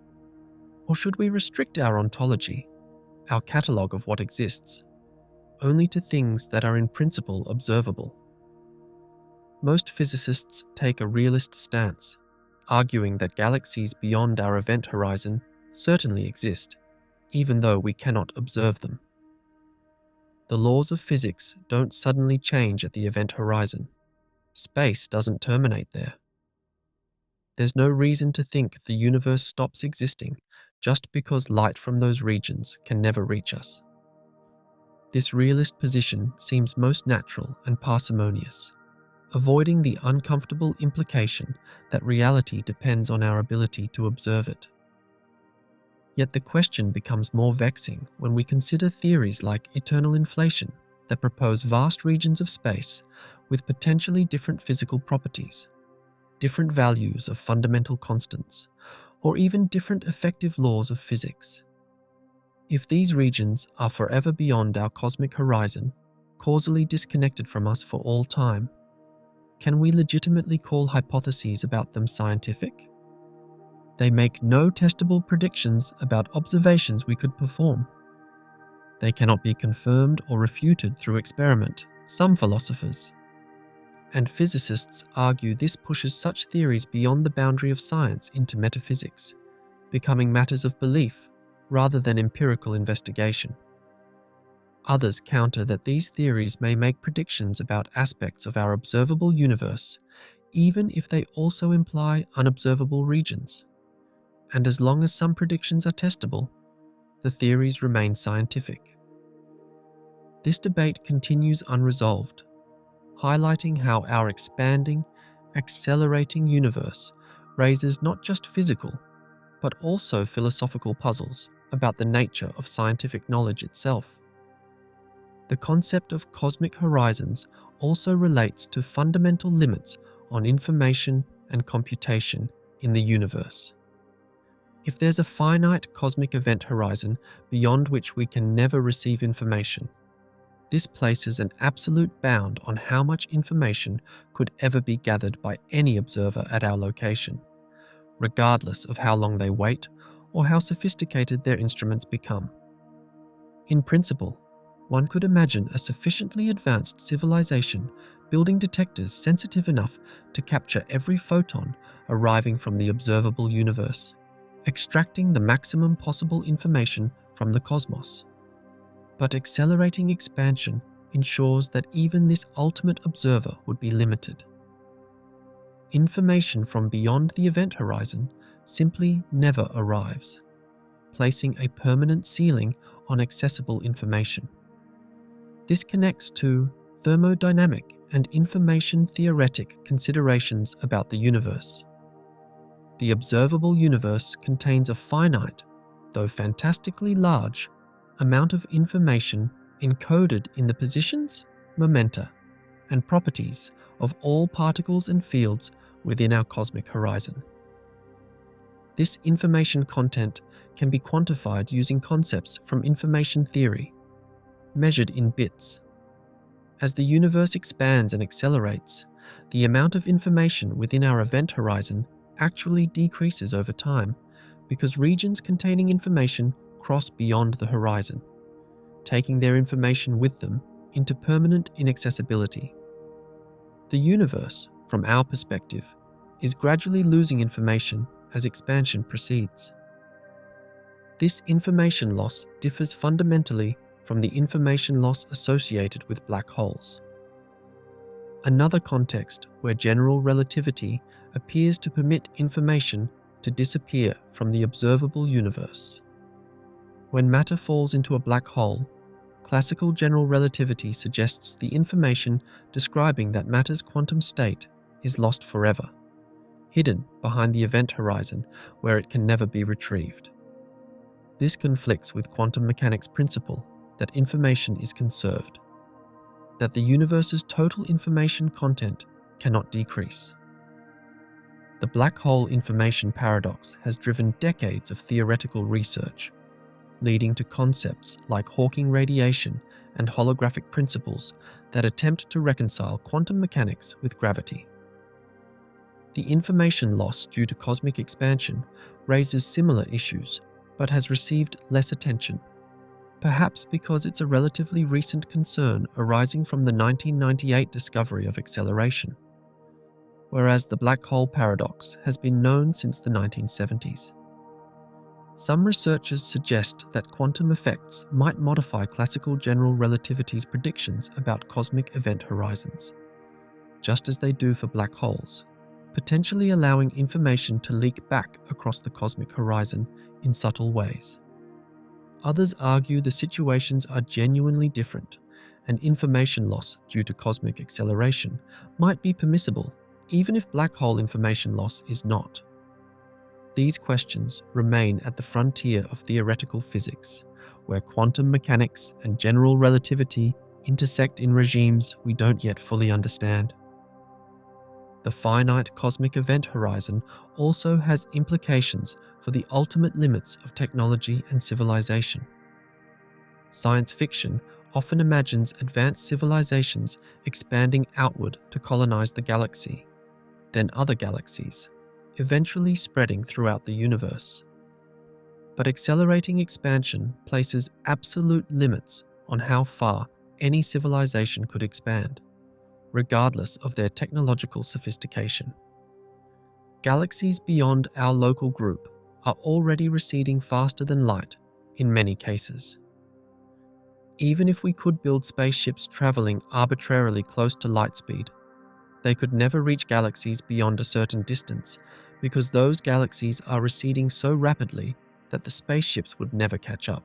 Speaker 1: Or should we restrict our ontology, our catalogue of what exists, only to things that are in principle observable? Most physicists take a realist stance. arguing that galaxies beyond our event horizon certainly exist, even though we cannot observe them. The laws of physics don't suddenly change at the event horizon. Space doesn't terminate there. There's no reason to think the universe stops existing just because light from those regions can never reach us. This realist position seems most natural and parsimonious, avoiding the uncomfortable implication that reality depends on our ability to observe it. Yet the question becomes more vexing when we consider theories like eternal inflation that propose vast regions of space with potentially different physical properties, different values of fundamental constants, or even different effective laws of physics. If these regions are forever beyond our cosmic horizon, causally disconnected from us for all time, can we legitimately call hypotheses about them scientific? They make no testable predictions about observations we could perform. They cannot be confirmed or refuted through experiment, some philosophers. And physicists argue this pushes such theories beyond the boundary of science into metaphysics, becoming matters of belief rather than empirical investigation. Others counter that these theories may make predictions about aspects of our observable universe, even if they also imply unobservable regions. And as long as some predictions are testable, the theories remain scientific. This debate continues unresolved, highlighting how our expanding, accelerating universe raises not just physical, but also philosophical puzzles about the nature of scientific knowledge itself. The concept of cosmic horizons also relates to fundamental limits on information and computation in the universe. If there's a finite cosmic event horizon beyond which we can never receive information, this places an absolute bound on how much information could ever be gathered by any observer at our location, regardless of how long they wait or how sophisticated their instruments become. In principle, one could imagine a sufficiently advanced civilization building detectors sensitive enough to capture every photon arriving from the observable universe, extracting the maximum possible information from the cosmos. But accelerating expansion ensures that even this ultimate observer would be limited. Information from beyond the event horizon simply never arrives, placing a permanent ceiling on accessible information. This connects to thermodynamic and information theoretic considerations about the universe. The observable universe contains a finite, though fantastically large, amount of information encoded in the positions, momenta, and properties of all particles and fields within our cosmic horizon. This information content can be quantified using concepts from information theory, measured in bits. As the universe expands and accelerates, the amount of information within our event horizon actually decreases over time because regions containing information cross beyond the horizon, taking their information with them into permanent inaccessibility. The universe, from our perspective, is gradually losing information as expansion proceeds. This information loss differs fundamentally from the information loss associated with black holes. Another context where general relativity appears to permit information to disappear from the observable universe. When matter falls into a black hole, classical general relativity suggests the information describing that matter's quantum state is lost forever, hidden behind the event horizon where it can never be retrieved. This conflicts with quantum mechanics' principle that information is conserved, that the universe's total information content cannot decrease. The black hole information paradox has driven decades of theoretical research, leading to concepts like Hawking radiation and holographic principles that attempt to reconcile quantum mechanics with gravity. The information loss due to cosmic expansion raises similar issues, but has received less attention, perhaps because it's a relatively recent concern arising from the 1998 discovery of acceleration. whereas the black hole paradox has been known since the 1970s. Some researchers suggest that quantum effects might modify classical general relativity's predictions about cosmic event horizons, just as they do for black holes, potentially allowing information to leak back across the cosmic horizon in subtle ways. Others argue the situations are genuinely different, and information loss due to cosmic acceleration might be permissible, even if black hole information loss is not. These questions remain at the frontier of theoretical physics, where quantum mechanics and general relativity intersect in regimes we don't yet fully understand. The finite cosmic event horizon also has implications for the ultimate limits of technology and civilization. Science fiction often imagines advanced civilizations expanding outward to colonize the galaxy, then other galaxies, eventually spreading throughout the universe. But accelerating expansion places absolute limits on how far any civilization could expand, regardless of their technological sophistication. Galaxies beyond our local group are already receding faster than light in many cases. Even if we could build spaceships traveling arbitrarily close to light speed, they could never reach galaxies beyond a certain distance because those galaxies are receding so rapidly that the spaceships would never catch up,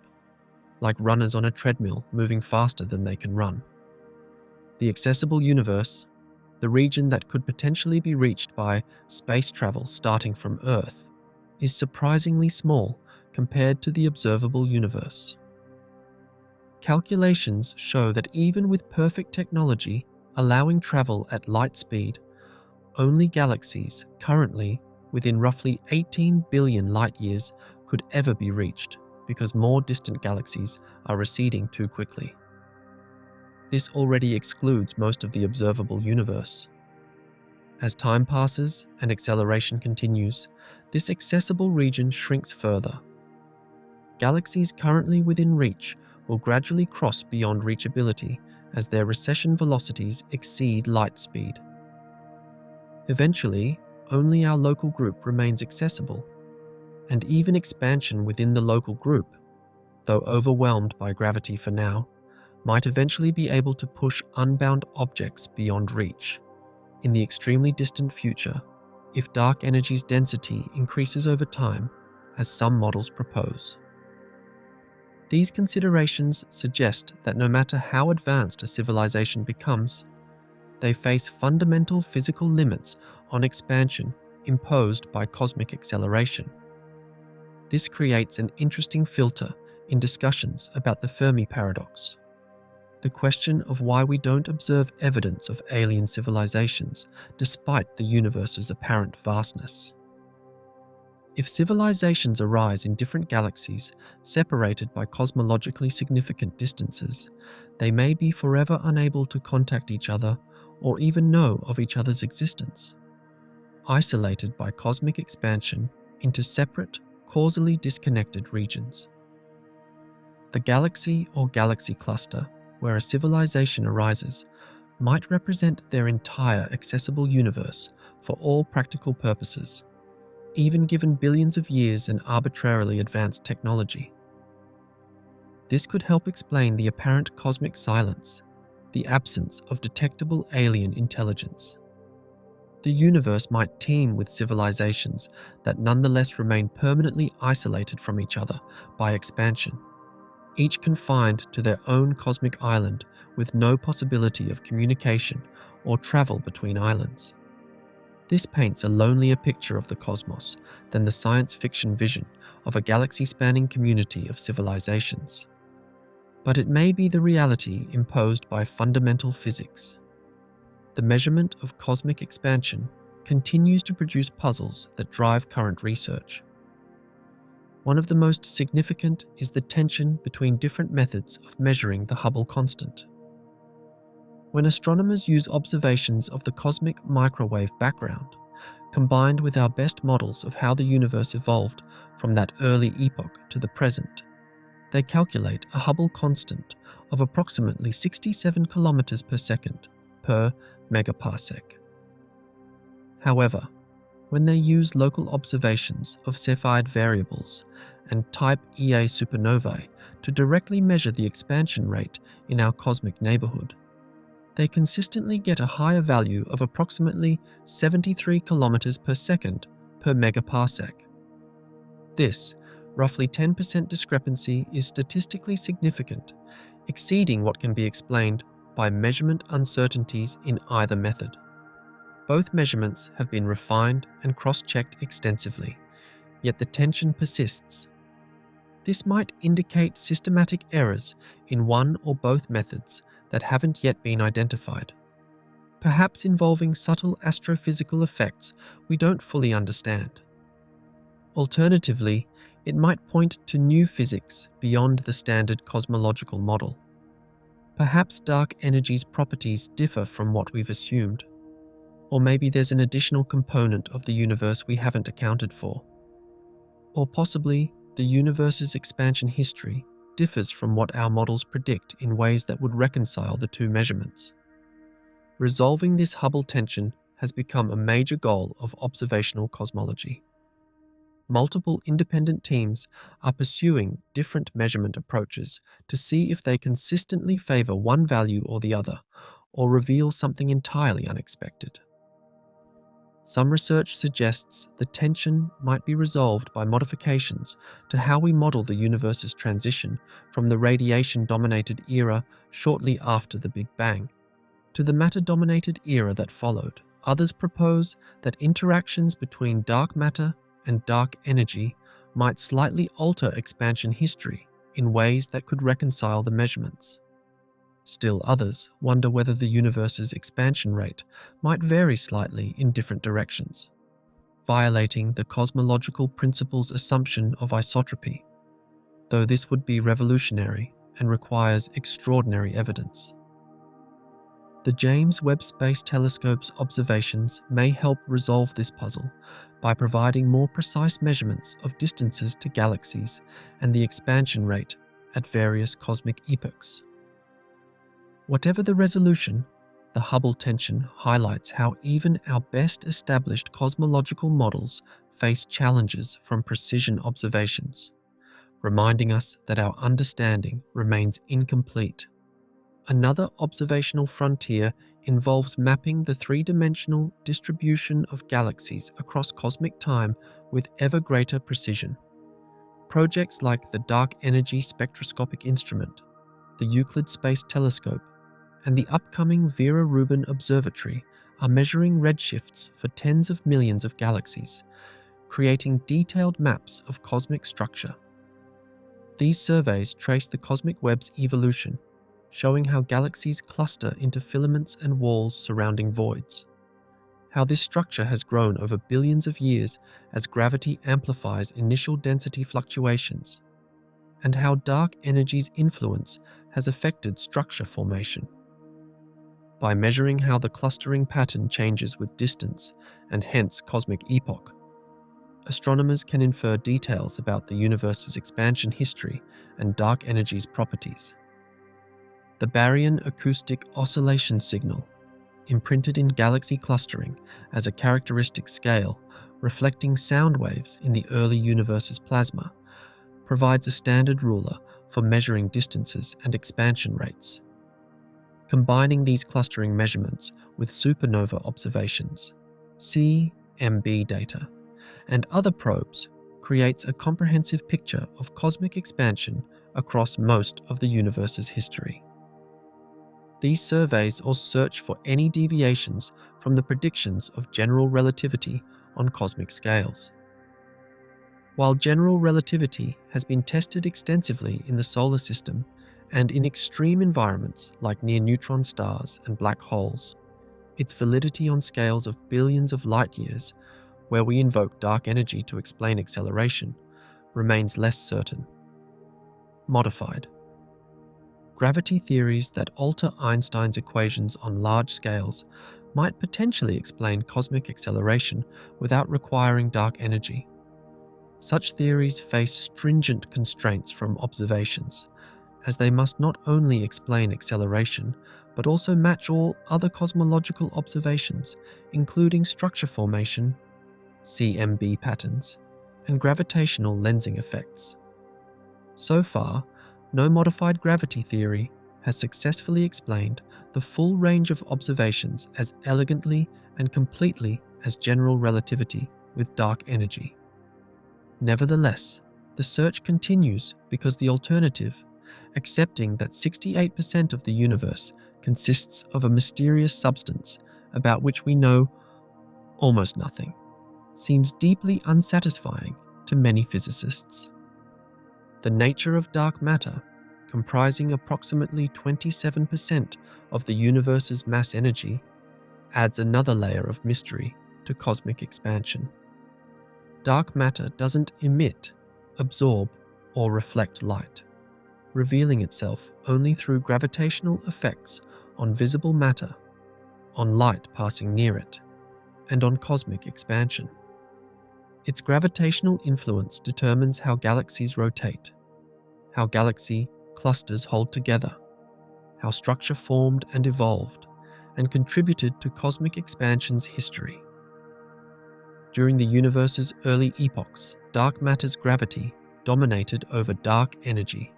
Speaker 1: like runners on a treadmill moving faster than they can run. The accessible universe, the region that could potentially be reached by space travel starting from Earth, is surprisingly small compared to the observable universe. Calculations show that even with perfect technology allowing travel at light speed, only galaxies currently within roughly 18 billion light-years could ever be reached because more distant galaxies are receding too quickly. This already excludes most of the observable universe. As time passes and acceleration continues, this accessible region shrinks further. Galaxies currently within reach will gradually cross beyond reachability as their recession velocities exceed light speed. Eventually, only our local group remains accessible, and even expansion within the local group, though overwhelmed by gravity for now, might eventually be able to push unbound objects beyond reach. In the extremely distant future, if dark energy's density increases over time, as some models propose. These considerations suggest that no matter how advanced a civilization becomes, they face fundamental physical limits on expansion imposed by cosmic acceleration. This creates an interesting filter in discussions about the Fermi paradox, the question of why we don't observe evidence of alien civilizations despite the universe's apparent vastness. If civilizations arise in different galaxies, separated by cosmologically significant distances, they may be forever unable to contact each other or even know of each other's existence, isolated by cosmic expansion into separate, causally disconnected regions. The galaxy or galaxy cluster where a civilization arises might represent their entire accessible universe for all practical purposes, even given billions of years and arbitrarily advanced technology. This could help explain the apparent cosmic silence, the absence of detectable alien intelligence. The universe might teem with civilizations that nonetheless remain permanently isolated from each other by expansion, each confined to their own cosmic island with no possibility of communication or travel between islands. This paints a lonelier picture of the cosmos than the science fiction vision of a galaxy-spanning community of civilizations. But it may be the reality imposed by fundamental physics. The measurement of cosmic expansion continues to produce puzzles that drive current research. One of the most significant is the tension between different methods of measuring the Hubble constant. When astronomers use observations of the cosmic microwave background, combined with our best models of how the universe evolved from that early epoch to the present, they calculate a Hubble constant of approximately 67 kilometers per second per megaparsec. However, when they use local observations of Cepheid variables and type Ia supernovae to directly measure the expansion rate in our cosmic neighborhood, they consistently get a higher value of approximately 73 kilometers per second per megaparsec. This, roughly 10% discrepancy, is statistically significant, exceeding what can be explained by measurement uncertainties in either method. Both measurements have been refined and cross-checked extensively, yet the tension persists. This might indicate systematic errors in one or both methods that haven't yet been identified, perhaps involving subtle astrophysical effects we don't fully understand. Alternatively, it might point to new physics beyond the standard cosmological model. Perhaps dark energy's properties differ from what we've assumed. Or maybe there's an additional component of the universe we haven't accounted for. Or possibly, the universe's expansion history differs from what our models predict in ways that would reconcile the two measurements. Resolving this Hubble tension has become a major goal of observational cosmology. Multiple independent teams are pursuing different measurement approaches to see if they consistently favor one value or the other, or reveal something entirely unexpected. Some research suggests the tension might be resolved by modifications to how we model the universe's transition from the radiation-dominated era shortly after the Big Bang to the matter-dominated era that followed. Others propose that interactions between dark matter and dark energy might slightly alter expansion history in ways that could reconcile the measurements. Still others wonder whether the universe's expansion rate might vary slightly in different directions, violating the cosmological principle's assumption of isotropy, though this would be revolutionary and requires extraordinary evidence. The James Webb Space Telescope's observations may help resolve this puzzle by providing more precise measurements of distances to galaxies and the expansion rate at various cosmic epochs. Whatever the resolution, the Hubble tension highlights how even our best established cosmological models face challenges from precision observations, reminding us that our understanding remains incomplete. Another observational frontier involves mapping the three-dimensional distribution of galaxies across cosmic time with ever greater precision. Projects like the Dark Energy Spectroscopic Instrument, the Euclid Space Telescope, and the upcoming Vera Rubin Observatory are measuring redshifts for tens of millions of galaxies, creating detailed maps of cosmic structure. These surveys trace the cosmic web's evolution, showing how galaxies cluster into filaments and walls surrounding voids, how this structure has grown over billions of years as gravity amplifies initial density fluctuations, and how dark energy's influence has affected structure formation. By measuring how the clustering pattern changes with distance and hence cosmic epoch, astronomers can infer details about the universe's expansion history and dark energy's properties. The baryon acoustic oscillation signal, imprinted in galaxy clustering as a characteristic scale reflecting sound waves in the early universe's plasma, provides a standard ruler for measuring distances and expansion rates. Combining these clustering measurements with supernova observations, CMB data, and other probes creates a comprehensive picture of cosmic expansion across most of the universe's history. These surveys also search for any deviations from the predictions of general relativity on cosmic scales. While general relativity has been tested extensively in the solar system and in extreme environments like near-neutron stars and black holes, its validity on scales of billions of light-years, where we invoke dark energy to explain acceleration, remains less certain. Modified. Gravity theories that alter Einstein's equations on large scales might potentially explain cosmic acceleration without requiring dark energy. Such theories face stringent constraints from observations, as they must not only explain acceleration, but also match all other cosmological observations, including structure formation, CMB patterns, and gravitational lensing effects. So far, no modified gravity theory has successfully explained the full range of observations as elegantly and completely as general relativity with dark energy. Nevertheless, the search continues because the alternative, accepting that 68% of the universe consists of a mysterious substance about which we know almost nothing, seems deeply unsatisfying to many physicists. The nature of dark matter, comprising approximately 27% of the universe's mass energy, adds another layer of mystery to cosmic expansion. Dark matter doesn't emit, absorb, or reflect light, revealing itself only through gravitational effects on visible matter, on light passing near it, and on cosmic expansion. Its gravitational influence determines how galaxies rotate, how galaxy clusters hold together, how structure formed and evolved, and contributed to cosmic expansion's history. During the universe's early epochs, dark matter's gravity dominated over dark energy,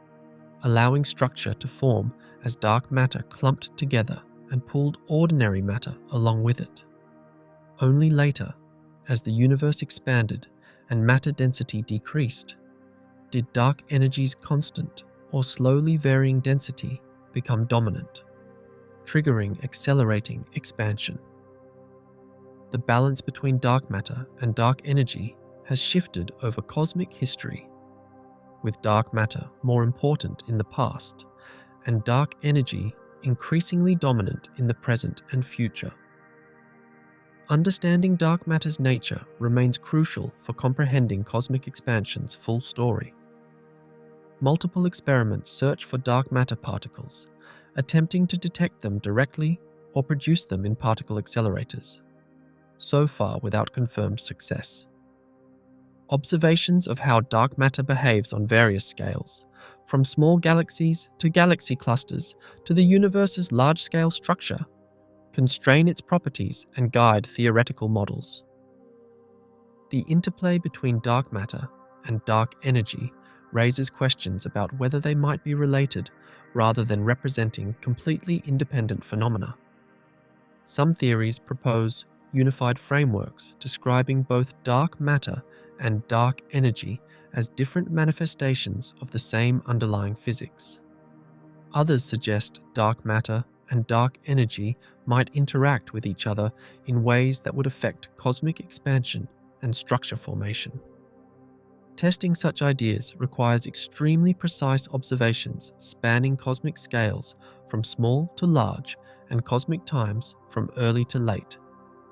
Speaker 1: allowing structure to form as dark matter clumped together and pulled ordinary matter along with it. Only later, as the universe expanded and matter density decreased, did dark energy's constant or slowly varying density become dominant, triggering accelerating expansion. The balance between dark matter and dark energy has shifted over cosmic history, with dark matter more important in the past and dark energy increasingly dominant in the present and future. Understanding dark matter's nature remains crucial for comprehending cosmic expansion's full story. Multiple experiments search for dark matter particles, attempting to detect them directly or produce them in particle accelerators, so far without confirmed success. Observations of how dark matter behaves on various scales, from small galaxies to galaxy clusters to the universe's large-scale structure, constrain its properties and guide theoretical models. The interplay between dark matter and dark energy raises questions about whether they might be related rather than representing completely independent phenomena. Some theories propose unified frameworks describing both dark matter and dark energy as different manifestations of the same underlying physics. Others suggest dark matter and dark energy might interact with each other in ways that would affect cosmic expansion and structure formation. Testing such ideas requires extremely precise observations spanning cosmic scales from small to large and cosmic times from early to late,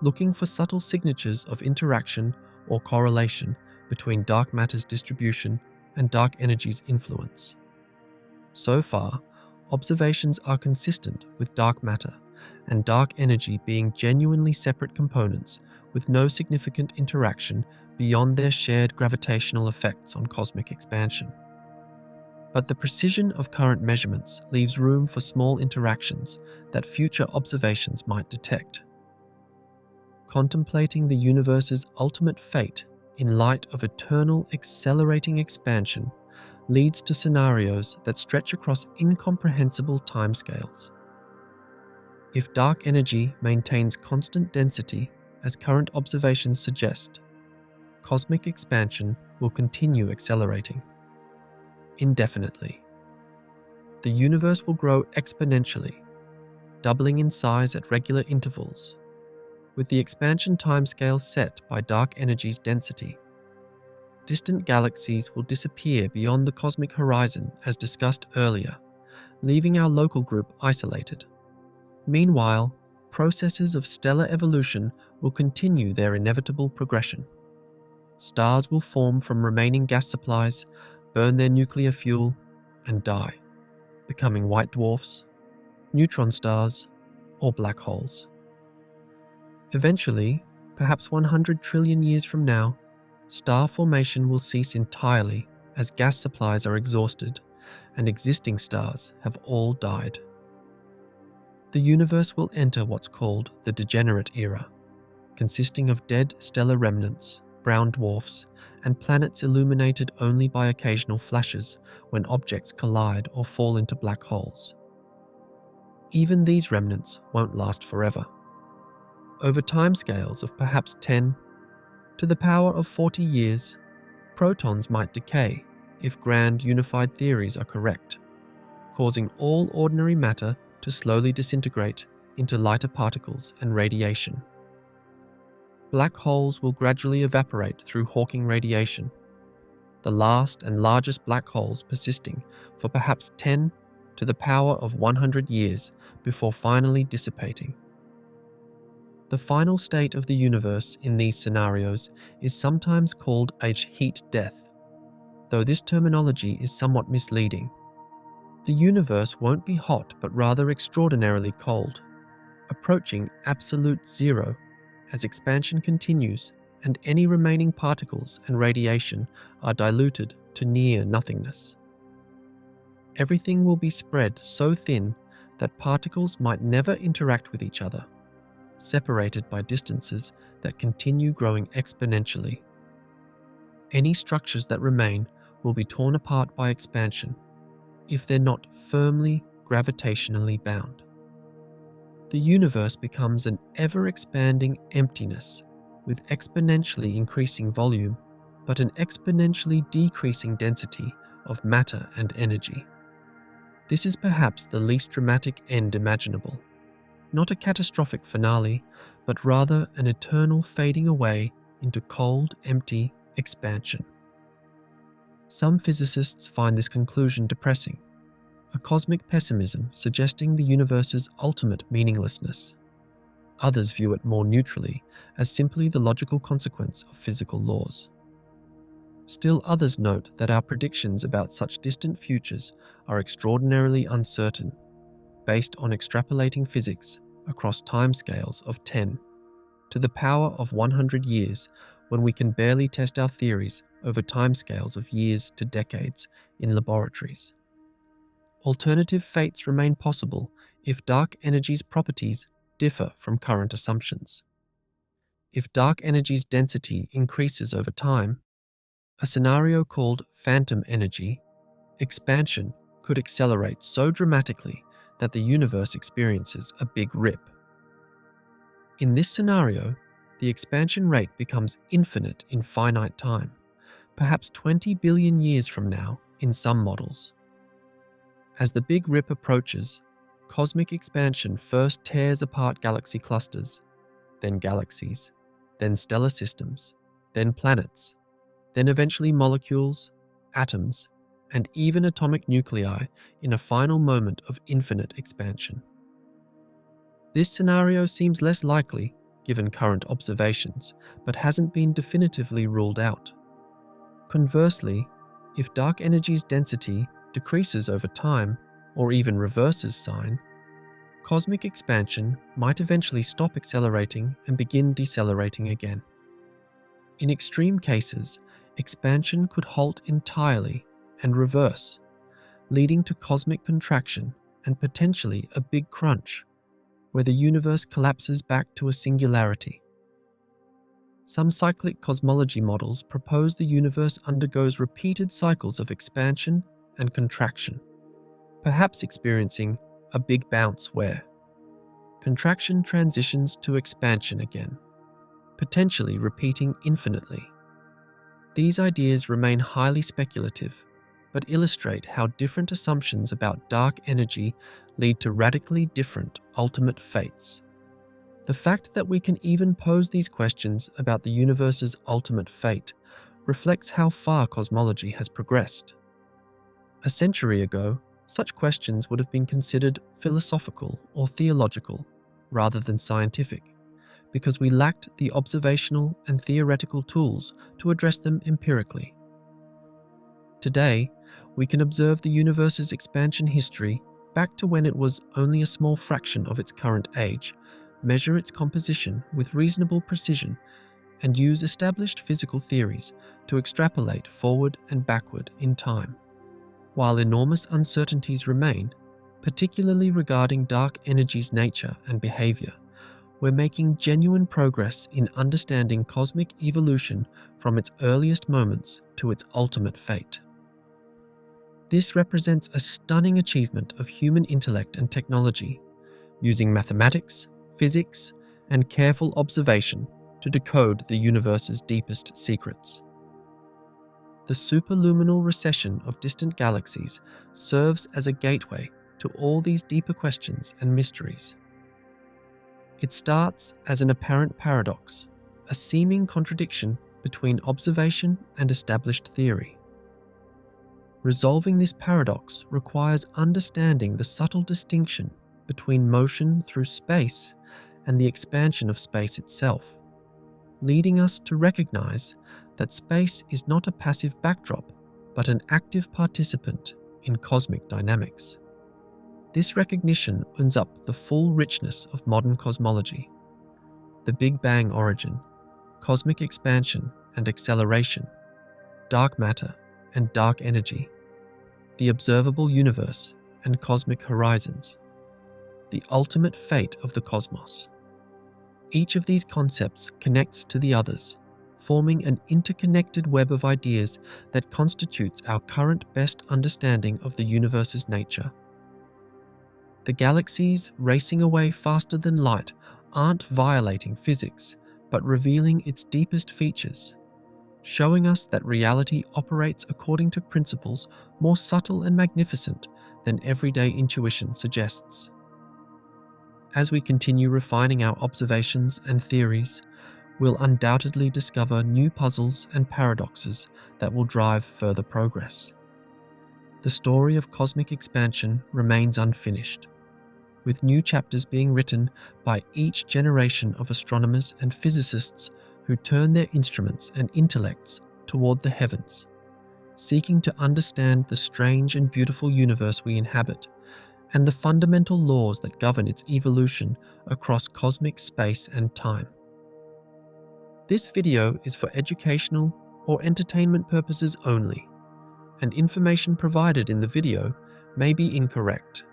Speaker 1: looking for subtle signatures of interaction or correlation between dark matter's distribution and dark energy's influence. So far, observations are consistent with dark matter and dark energy being genuinely separate components with no significant interaction beyond their shared gravitational effects on cosmic expansion. But the precision of current measurements leaves room for small interactions that future observations might detect. Contemplating the universe's ultimate fate in light of eternal accelerating expansion leads to scenarios that stretch across incomprehensible timescales. If dark energy maintains constant density, as current observations suggest, cosmic expansion will continue accelerating indefinitely. The universe will grow exponentially, doubling in size at regular intervals, with the expansion timescale set by dark energy's density. Distant galaxies will disappear beyond the cosmic horizon as discussed earlier, leaving our local group isolated. Meanwhile, processes of stellar evolution will continue their inevitable progression. Stars will form from remaining gas supplies, burn their nuclear fuel, and die, becoming white dwarfs, neutron stars, or black holes. Eventually, perhaps 100 trillion years from now, star formation will cease entirely as gas supplies are exhausted and existing stars have all died. The universe will enter what's called the degenerate era, consisting of dead stellar remnants, brown dwarfs, and planets illuminated only by occasional flashes when objects collide or fall into black holes. Even these remnants won't last forever. Over timescales of perhaps 10 to the power of 40 years, protons might decay if grand unified theories are correct, causing all ordinary matter to slowly disintegrate into lighter particles and radiation. Black holes will gradually evaporate through Hawking radiation, the last and largest black holes persisting for perhaps 10 to the power of 100 years before finally dissipating. The final state of the universe in these scenarios is sometimes called a heat death, though this terminology is somewhat misleading. The universe won't be hot but rather extraordinarily cold, approaching absolute zero as expansion continues and any remaining particles and radiation are diluted to near nothingness. Everything will be spread so thin that particles might never interact with each other, separated by distances that continue growing exponentially. Any structures that remain will be torn apart by expansion if they're not firmly gravitationally bound. The universe becomes an ever-expanding emptiness with exponentially increasing volume, but an exponentially decreasing density of matter and energy. This is perhaps the least dramatic end imaginable. Not a catastrophic finale, but rather an eternal fading away into cold, empty expansion. Some physicists find this conclusion depressing, a cosmic pessimism suggesting the universe's ultimate meaninglessness. Others view it more neutrally as simply the logical consequence of physical laws. Still others note that our predictions about such distant futures are extraordinarily uncertain, based on extrapolating physics across timescales of 10 to the power of 100 years, when we can barely test our theories over timescales of years to decades in laboratories. Alternative fates remain possible if dark energy's properties differ from current assumptions. If dark energy's density increases over time, a scenario called phantom energy, expansion could accelerate so dramatically that the universe experiences a big rip. In this scenario, the expansion rate becomes infinite in finite time, perhaps 20 billion years from now in some models. As the Big Rip approaches, cosmic expansion first tears apart galaxy clusters, then galaxies, then stellar systems, then planets, then eventually molecules, atoms, and even atomic nuclei in a final moment of infinite expansion. This scenario seems less likely given current observations, but hasn't been definitively ruled out. Conversely, if dark energy's density decreases over time, or even reverses sign, cosmic expansion might eventually stop accelerating and begin decelerating again. In extreme cases, expansion could halt entirely and reverse, leading to cosmic contraction and potentially a big crunch, where the universe collapses back to a singularity. Some cyclic cosmology models propose the universe undergoes repeated cycles of expansion and contraction, perhaps experiencing a big bounce where contraction transitions to expansion again, potentially repeating infinitely. These ideas remain highly speculative, but illustrate how different assumptions about dark energy lead to radically different ultimate fates. The fact that we can even pose these questions about the universe's ultimate fate reflects how far cosmology has progressed. A century ago, such questions would have been considered philosophical or theological rather than scientific, because we lacked the observational and theoretical tools to address them empirically. Today, we can observe the universe's expansion history back to when it was only a small fraction of its current age, measure its composition with reasonable precision, and use established physical theories to extrapolate forward and backward in time. While enormous uncertainties remain, Particularly regarding dark energy's nature and behavior, we're making genuine progress in understanding cosmic evolution from its earliest moments to its ultimate fate. This represents a stunning achievement of human intellect and technology, using mathematics, physics, and careful observation to decode the universe's deepest secrets. The superluminal recession of distant galaxies serves as a gateway to all these deeper questions and mysteries. It starts as an apparent paradox, a seeming contradiction between observation and established theory. Resolving this paradox requires understanding the subtle distinction between motion through space and the expansion of space itself, leading us to recognize that space is not a passive backdrop, but an active participant in cosmic dynamics. This recognition opens up the full richness of modern cosmology: the Big Bang origin, cosmic expansion and acceleration, dark matter and dark energy, the observable universe and cosmic horizons, the ultimate fate of the cosmos. Each of these concepts connects to the others, forming an interconnected web of ideas that constitutes our current best understanding of the universe's nature. The galaxies racing away faster than light aren't violating physics, but revealing its deepest features, showing us that reality operates according to principles more subtle and magnificent than everyday intuition suggests. As we continue refining our observations and theories, we'll undoubtedly discover new puzzles and paradoxes that will drive further progress. The story of cosmic expansion remains unfinished, with new chapters being written by each generation of astronomers and physicists who turn their instruments and intellects toward the heavens, seeking to understand the strange and beautiful universe we inhabit and the fundamental laws that govern its evolution across cosmic space and time. This video is for educational or entertainment purposes only, and information provided in the video may be incorrect.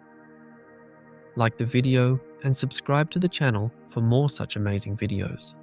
Speaker 1: Like the video and subscribe to the channel for more such amazing videos.